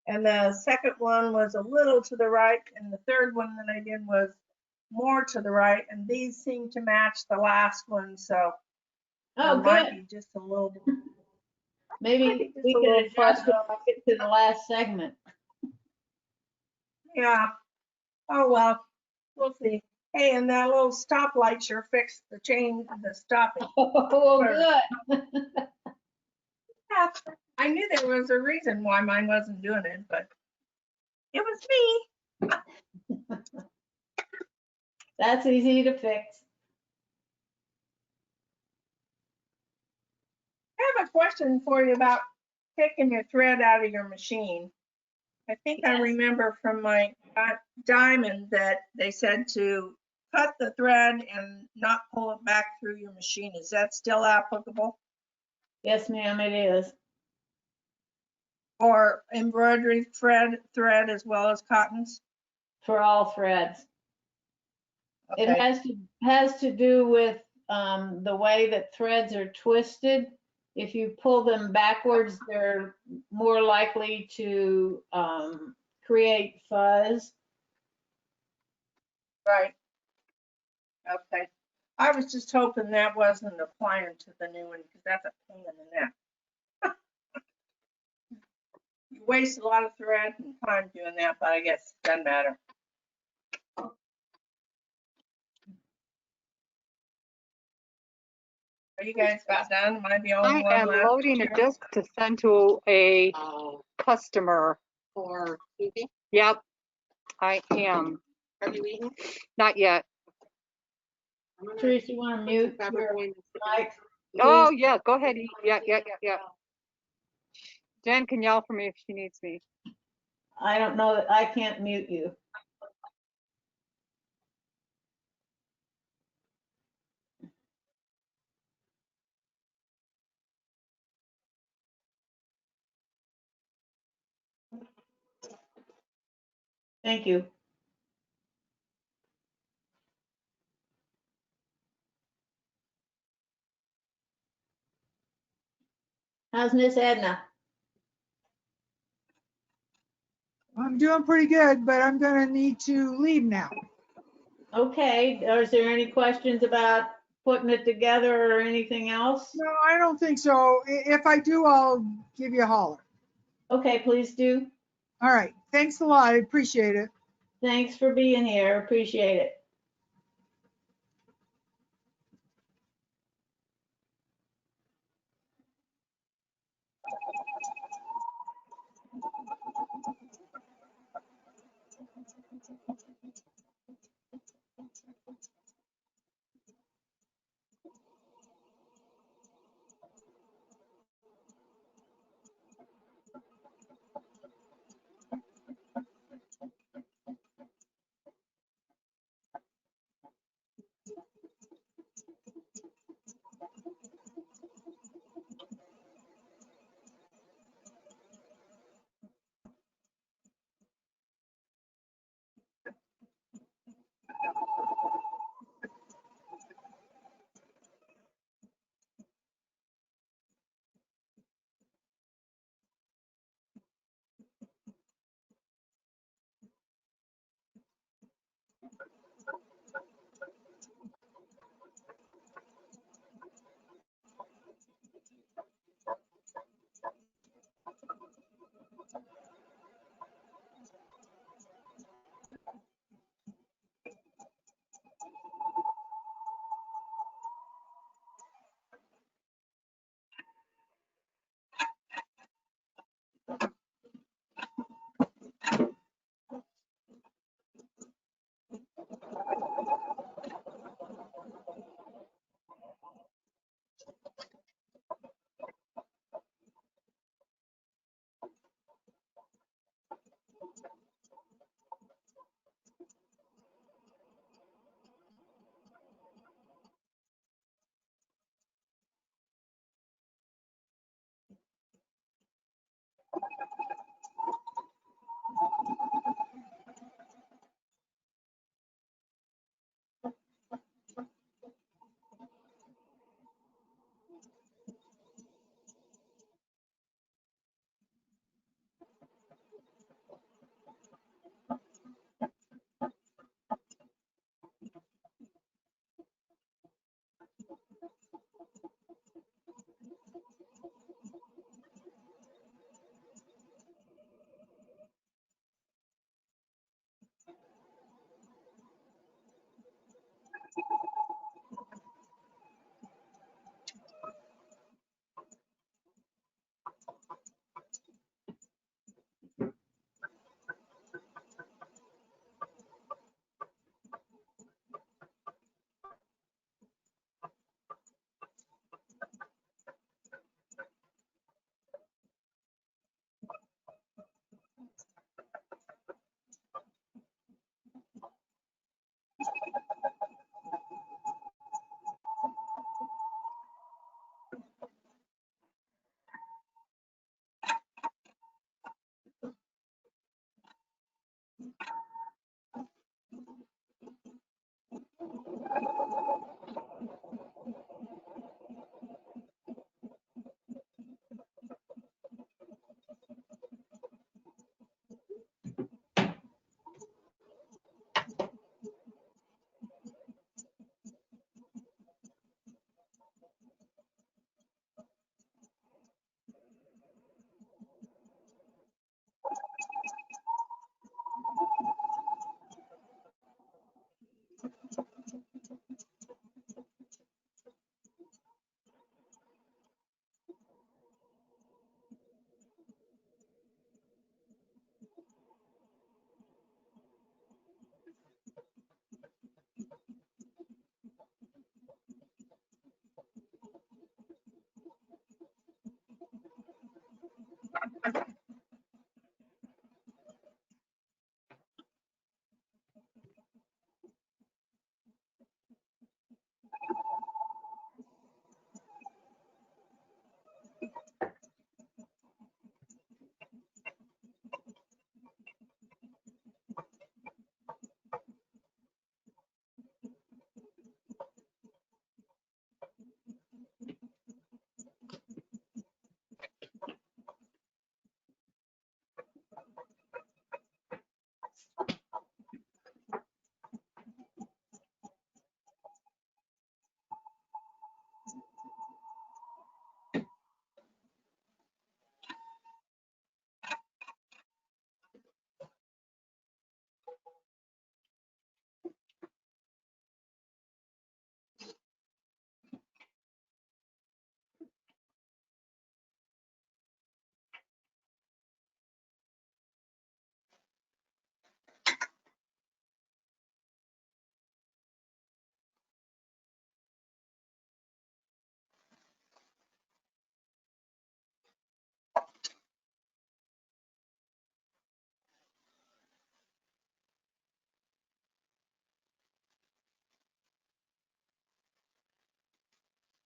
and the second one was a little to the right, and the third one that I did was more to the right, and these seem to match the last one, so there Oh, might good. be just a little, Maybe just we a little could adjust farther when off. we get to the last segment. Yeah. Oh, well, we'll see. Hey, and that little stoplight sure fixed the change, the stopping. Oh, good. Yeah, I knew there was a reason why mine wasn't doing it, but it was me. That's easy to fix. I have a question for you about taking your thread out of your machine. I think I Yes. remember from my diamond that they said to cut the thread and not pull it back through your machine. Is that still applicable? Yes, ma'am, it is. Or embroidery thread as well as cottons? For all threads. It Okay. has to do with the way that threads are twisted. If you pull them backwards, they're more likely to create fuzz. Right. Okay. I was just hoping that wasn't applying to the new one because that's a pain in the neck. waste a lot of thread and time doing that, but I guess it doesn't matter. Are you guys about done? Am I the only I one am left? loading a disk to send to a customer. For Susie? Yep, I am. Are you eating? Not yet. Teresa, you want to mute Grab your her coin. mic? Oh, Please? yeah, go ahead. Yeah. Jen can yell for me if she needs me. I don't know that I can't mute you. Thank you. How's Miss Edna? I'm doing pretty good, but I'm gonna need to leave now. Okay, is there any questions about putting it together or anything else? No, I don't think so. If I do, I'll give you a holler. Okay, please do. All right. Thanks a lot. I appreciate it. Thanks for being here. Appreciate it.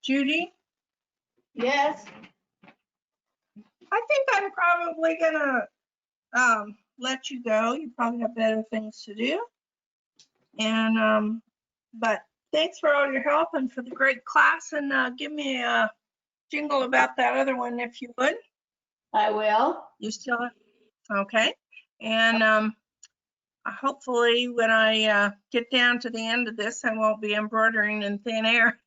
Judy, Yes. I think I'm probably gonna let you go. You probably have better things to do. And but thanks for all your help and for the great class. And give me a jingle about that other one if you would. I will. You still okay? And hopefully when I get down to the end of this, I won't be embroidering in thin air.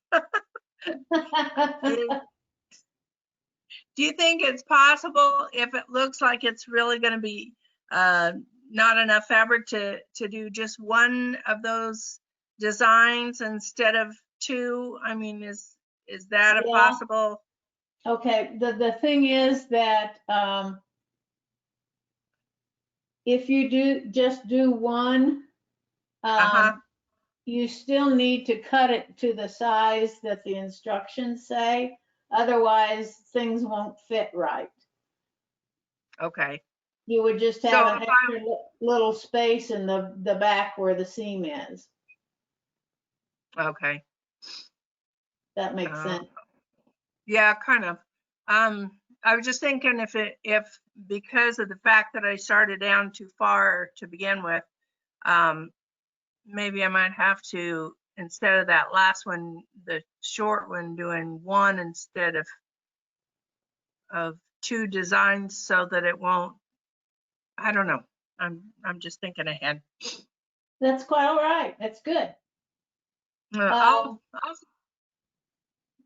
Do you think it's possible, if it looks like it's really going to be not enough fabric, to do just one of those designs instead of two? I mean, is that a Yeah. possible? Okay, the thing is that if you just do one, Uh-huh. you still need to cut it to the size that the instructions say. Otherwise, things won't fit right. Okay. You would just So have an if extra little space in the back where the seam is. Okay. That makes sense. Yeah, kind of. I was just thinking if because of the fact that I started down too far to begin with, maybe I might have to, instead of that last one, the short one, doing one instead of two designs, so that it won't, I don't know. I'm just thinking ahead. That's quite all right. That's good. I'll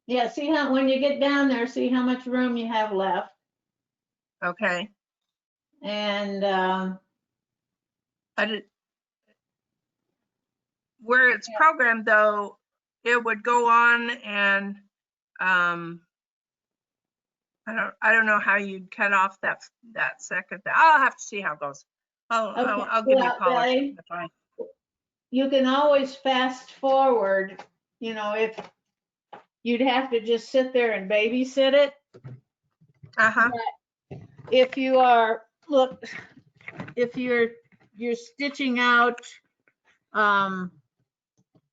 Yeah, see how, when you get down there, see how much room you have left. okay. And I did, where it's programmed though, it would go on and I don't know how you'd cut off that second. I'll have to see how it goes. I'll give you a call or something if I. you can always fast forward, you know, if you'd have to just sit there and babysit it. Uh-huh. But if you are, look, if you're stitching out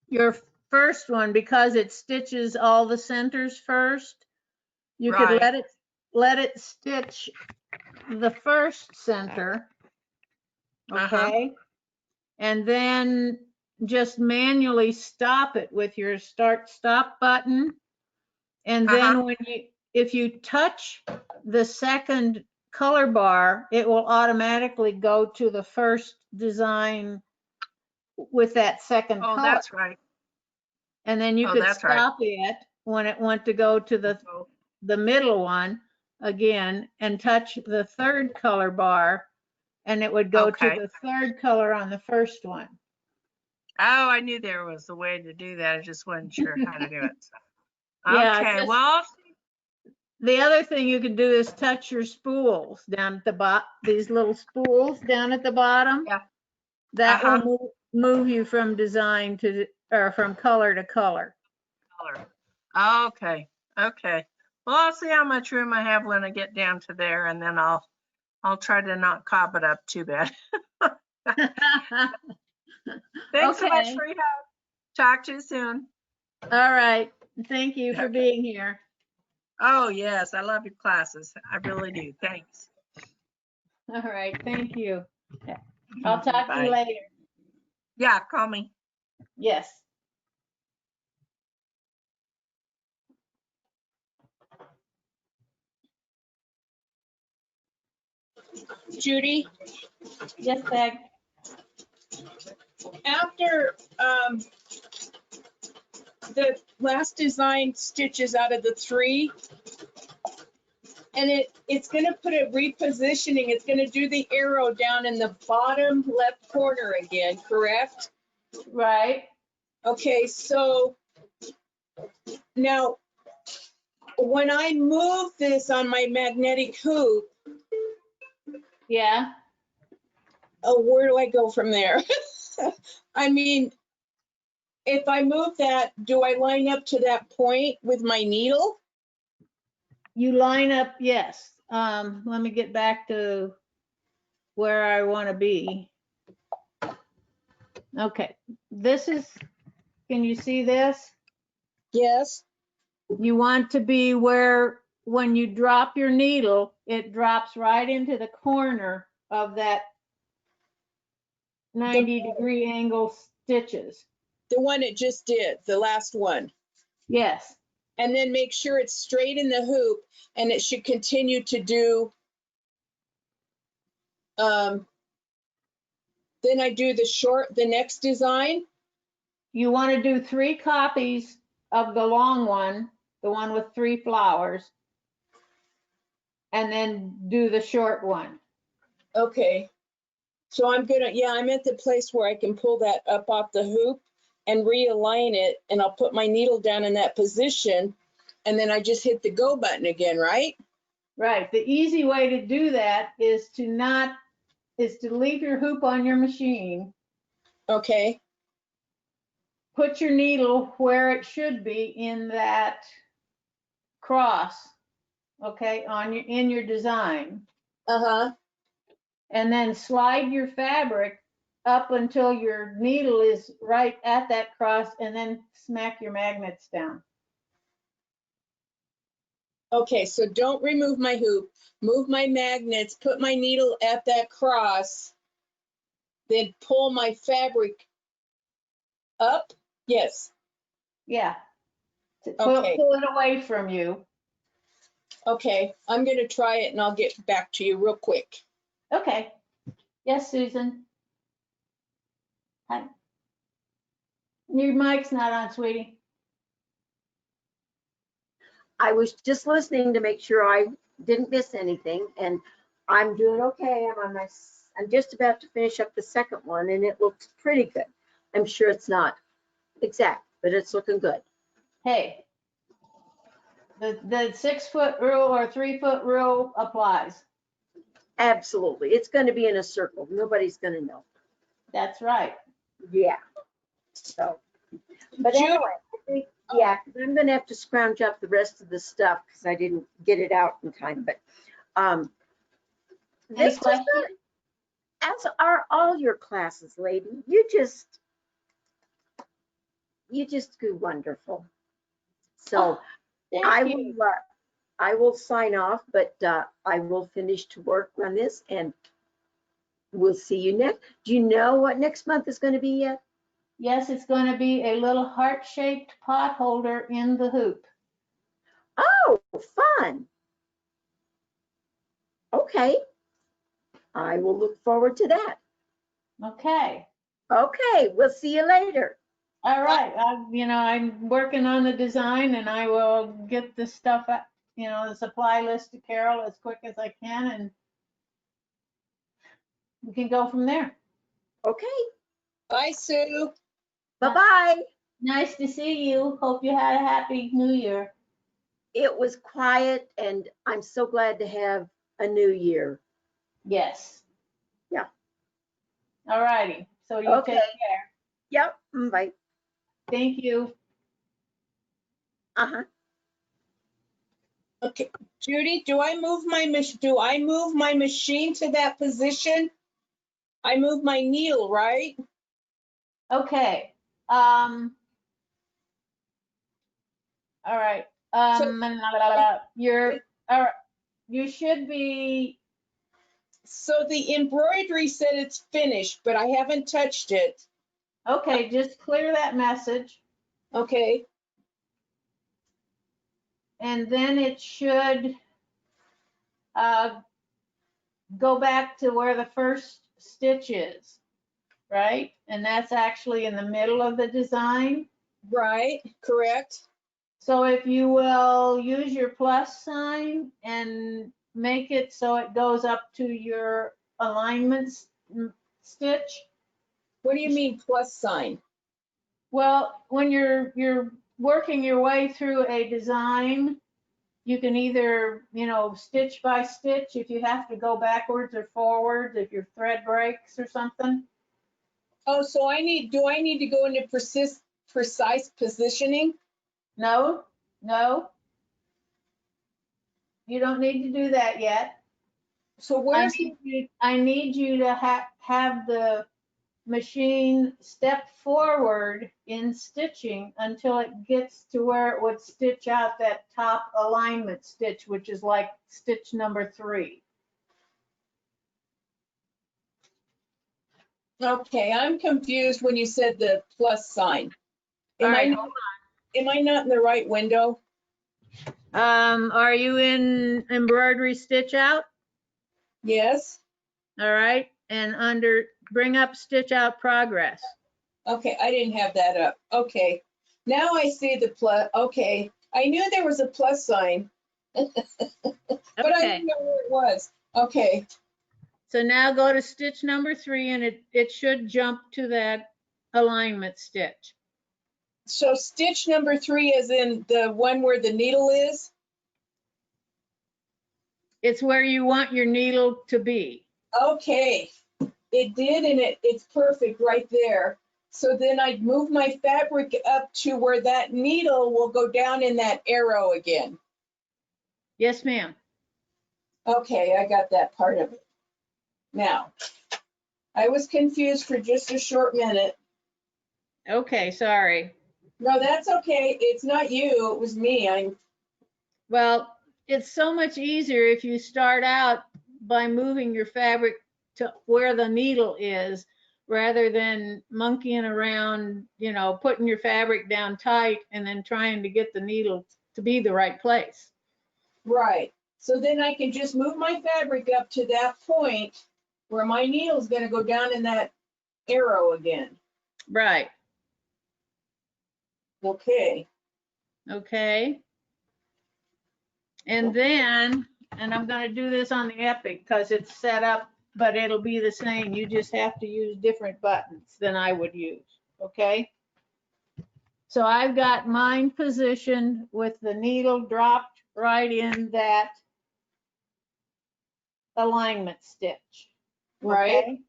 your first one, because it stitches all the centers first, you could Right. let it stitch the first center, okay? And then just manually stop it with your start stop button. And then when if you touch the second color bar, it will automatically go to the first design with that second Oh, color. that's right. And then you Oh, could that's right. stop it when it went to go to the middle one again and touch the third color bar, and it would go to Okay. the third color on the first one. Oh, I knew there was a way to do that. I just wasn't sure how to do it. So. Yeah, Okay, just well, the other thing you can do is touch your spools down at the bottom, these little spools down at the bottom. yeah. That Uh-huh. will move you from design to, or from color to color. Color. Okay. Okay. Well, I'll see how much room I have when I get down to there, and then I'll try to not cop it up too bad. Thanks so much Okay, for your help. Talk to you soon. all right. Thank you for being here. Oh, yes. I love your classes. I really do. Thanks. All right, thank you. I'll talk to you Bye. later. Yeah, call me. Yes. Judy, Yes, Peg. after the last design stitches out of the 3, and it's gonna put a repositioning, it's gonna do the arrow down in the bottom left corner again, correct? Right. Okay, so now when I move this on my magnetic hoop, Yeah. oh, where do I go from there? I mean, if I move that, do I line up to that point with my needle? You line up, yes. Let me get back to where I want to be. Okay, this is, can you see this? Yes. You want to be where, when you drop your needle, it drops right into the corner of that 90-degree angle stitches. The one it just did, the last one. Yes. And then make sure it's straight in the hoop, and it should continue to do, then I do the next design. You want to do 3 copies of the long one, the one with 3 flowers, and then do the short one. Okay. So I'm at the place where I can pull that up off the hoop and realign it, and I'll put my needle down in that position, and then I just hit the go button again, right? Right. The easy way to do that is to leave your hoop on your machine, Okay. put your needle where it should be in that cross, okay, in your design, Uh-huh. and then slide your fabric up until your needle is right at that cross, and then smack your magnets down. Okay, so don't remove my hoop, move my magnets, put my needle at that cross, then pull my fabric up. Yes. Yeah. Okay. Pull it away from you. Okay, I'm gonna try it and I'll get back to you real quick. Okay. Yes, Susan. Hi. Your mic's not on, sweetie. I was just listening to make sure I didn't miss anything, and I'm doing okay. I'm just about to finish up the second one, and it looks pretty good. I'm sure it's not exact, but it's looking good. Hey, the 6-foot rule or 3-foot rule applies. Absolutely. It's going to be in a circle. Nobody's going to know. That's right. Yeah. So, but Judy- anyway, I think, yeah, 'cause I'm going to have to scrounge up the rest of the stuff because I didn't get it out in time. But Any this is questions? good, as are all your classes, lady. You just do wonderful. So Thank you. I will sign off, but I will finish to work on this, and we'll see you next. Do you know what next month is going to be yet? Yes, it's going to be a little heart-shaped pot holder in the hoop. Oh, fun. Okay. I will look forward to that. Okay. Okay, we'll see you later. All right. I'm working on the design, and I will get the stuff, the supply list to Carol as quick as I can, and we can go from there. Okay. Bye, Sue. Bye-bye. Nice to see you. Hope you had a happy New Year. It was quiet and I'm so glad to have a new year. Yes. Yeah. All righty. So you Okay. take care. Yep. Bye. Thank you. Uh-huh. Okay, Judy, do I move my machine to that position? I move my needle, right? Okay. All right. You're all right. You should be So the embroidery said it's finished, but I haven't touched it. okay. Just clear that message, Okay, and then it should go back to where the first stitch is, right? And that's actually in the middle of the design. right, correct. So if you will use your plus sign and make it so it goes up to your alignment stitch. What do you mean plus sign? Well, when you're working your way through a design, you can either, stitch by stitch if you have to go backwards or forwards, if your thread breaks or something. Oh, so do I need to go into precise positioning? No, you don't need to do that yet. So where's I need you to have the machine step forward in stitching until it gets to where it would stitch out that top alignment stitch, which is like stitch number 3. Okay, I'm confused when you said the plus sign. All right, Am I not in the right window? are you in embroidery stitch out? Yes. All right, and under bring up stitch out progress. Okay, I didn't have that up. Okay, now I see the plus. Okay, I knew there was a plus sign, but I didn't know where it was. Okay, So now go to stitch number 3 and it should jump to that alignment stitch. so stitch number 3 is in the one where the needle is? It's where you want your needle to be. Okay, it did, and it's perfect right there. So then I'd move my fabric up to where that needle will go down in that arrow again. Yes, ma'am. Okay, I got that part of it. Now, I was confused for just a short minute. Okay, sorry. No, that's okay. It's not you, it was me. Well, it's so much easier if you start out by moving your fabric to where the needle is rather than monkeying around, putting your fabric down tight and then trying to get the needle to be the right place. Right. So then I can just move my fabric up to that point where my needle's going to go down in that arrow again. Right. Okay. Okay. And then, and I'm going to do this on the Epic because it's set up, but it'll be the same. You just have to use different buttons than I would use. Okay. So I've got mine positioned with the needle dropped right in that alignment stitch. Right. Okay?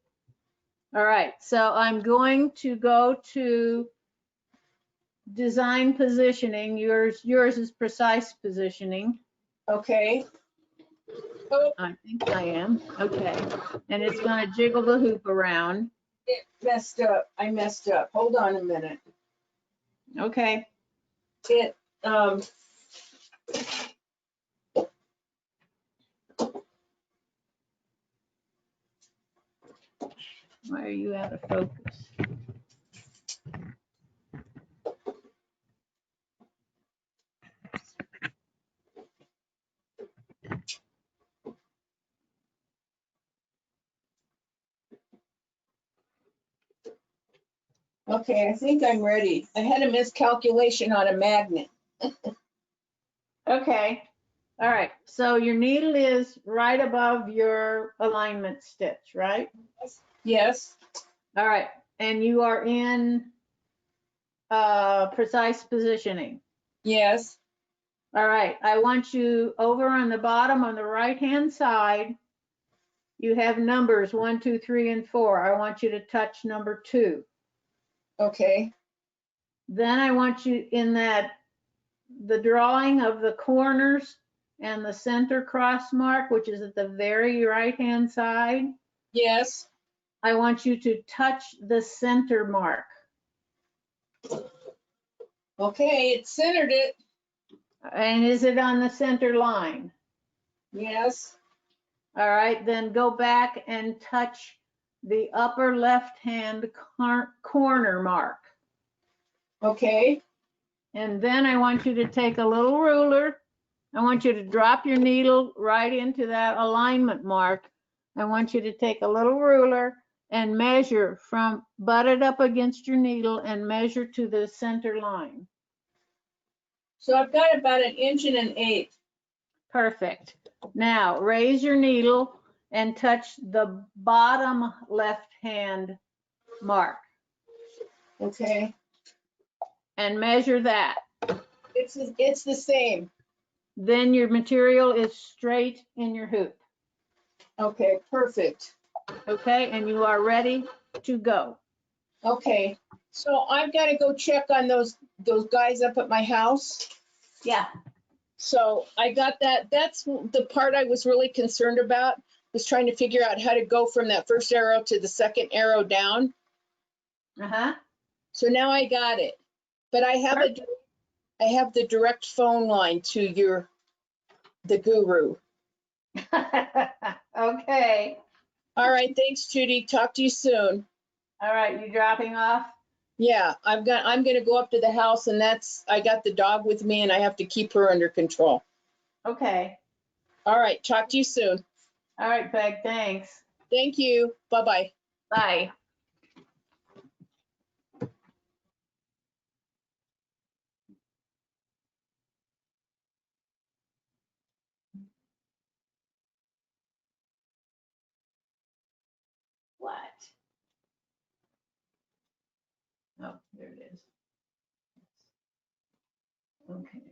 All right. So I'm going to go to design positioning. Yours is precise positioning. Okay. Oh, I think I am. Okay. And it's going to jiggle the hoop around. it messed up. I messed up. Hold on a minute. Okay. It, Why are you out of focus? okay, I think I'm ready. I had a miscalculation on a magnet. Okay. All right. So your needle is right above your alignment stitch, right? Yes. All right. And you are in precise positioning. Yes. All right, I want you over on the bottom on the right-hand side, you have numbers 1, 2, 3, and 4. I want you to touch number 2. Okay. Then I want you in the drawing of the corners and the center cross mark, which is at the very right-hand side. Yes. I want you to touch the center mark. Okay, it centered it. And is it on the center line? Yes. All right, then go back and touch the upper left-hand corner mark. Okay. And then I want you to take a little ruler. I want you to drop your needle right into that alignment mark. I want you to take a little ruler and measure from, butt it up against your needle and measure to the center line. So I've got about 1 1/8 inches. Perfect. Now raise your needle and touch the bottom left-hand mark Okay. and measure that. It's the same. Then your material is straight in your hoop. Okay, perfect. Okay, and you are ready to go. Okay. So I've got to go check on those guys up at my house. Yeah. So I got that. That's the part I was really concerned about, was trying to figure out how to go from that first arrow to the second arrow down. Uh-huh. So now I got it. But I have the direct phone line to the guru. Okay. All right, thanks, Judy. Talk to you soon. All right, you dropping off? Yeah, I'm gonna go up to the house, and I got the dog with me, and I have to keep her under control. Okay. All right, talk to you soon. All right, Peg, thanks. Thank you. Bye-bye. Bye. What? Oh, there it is. Okay.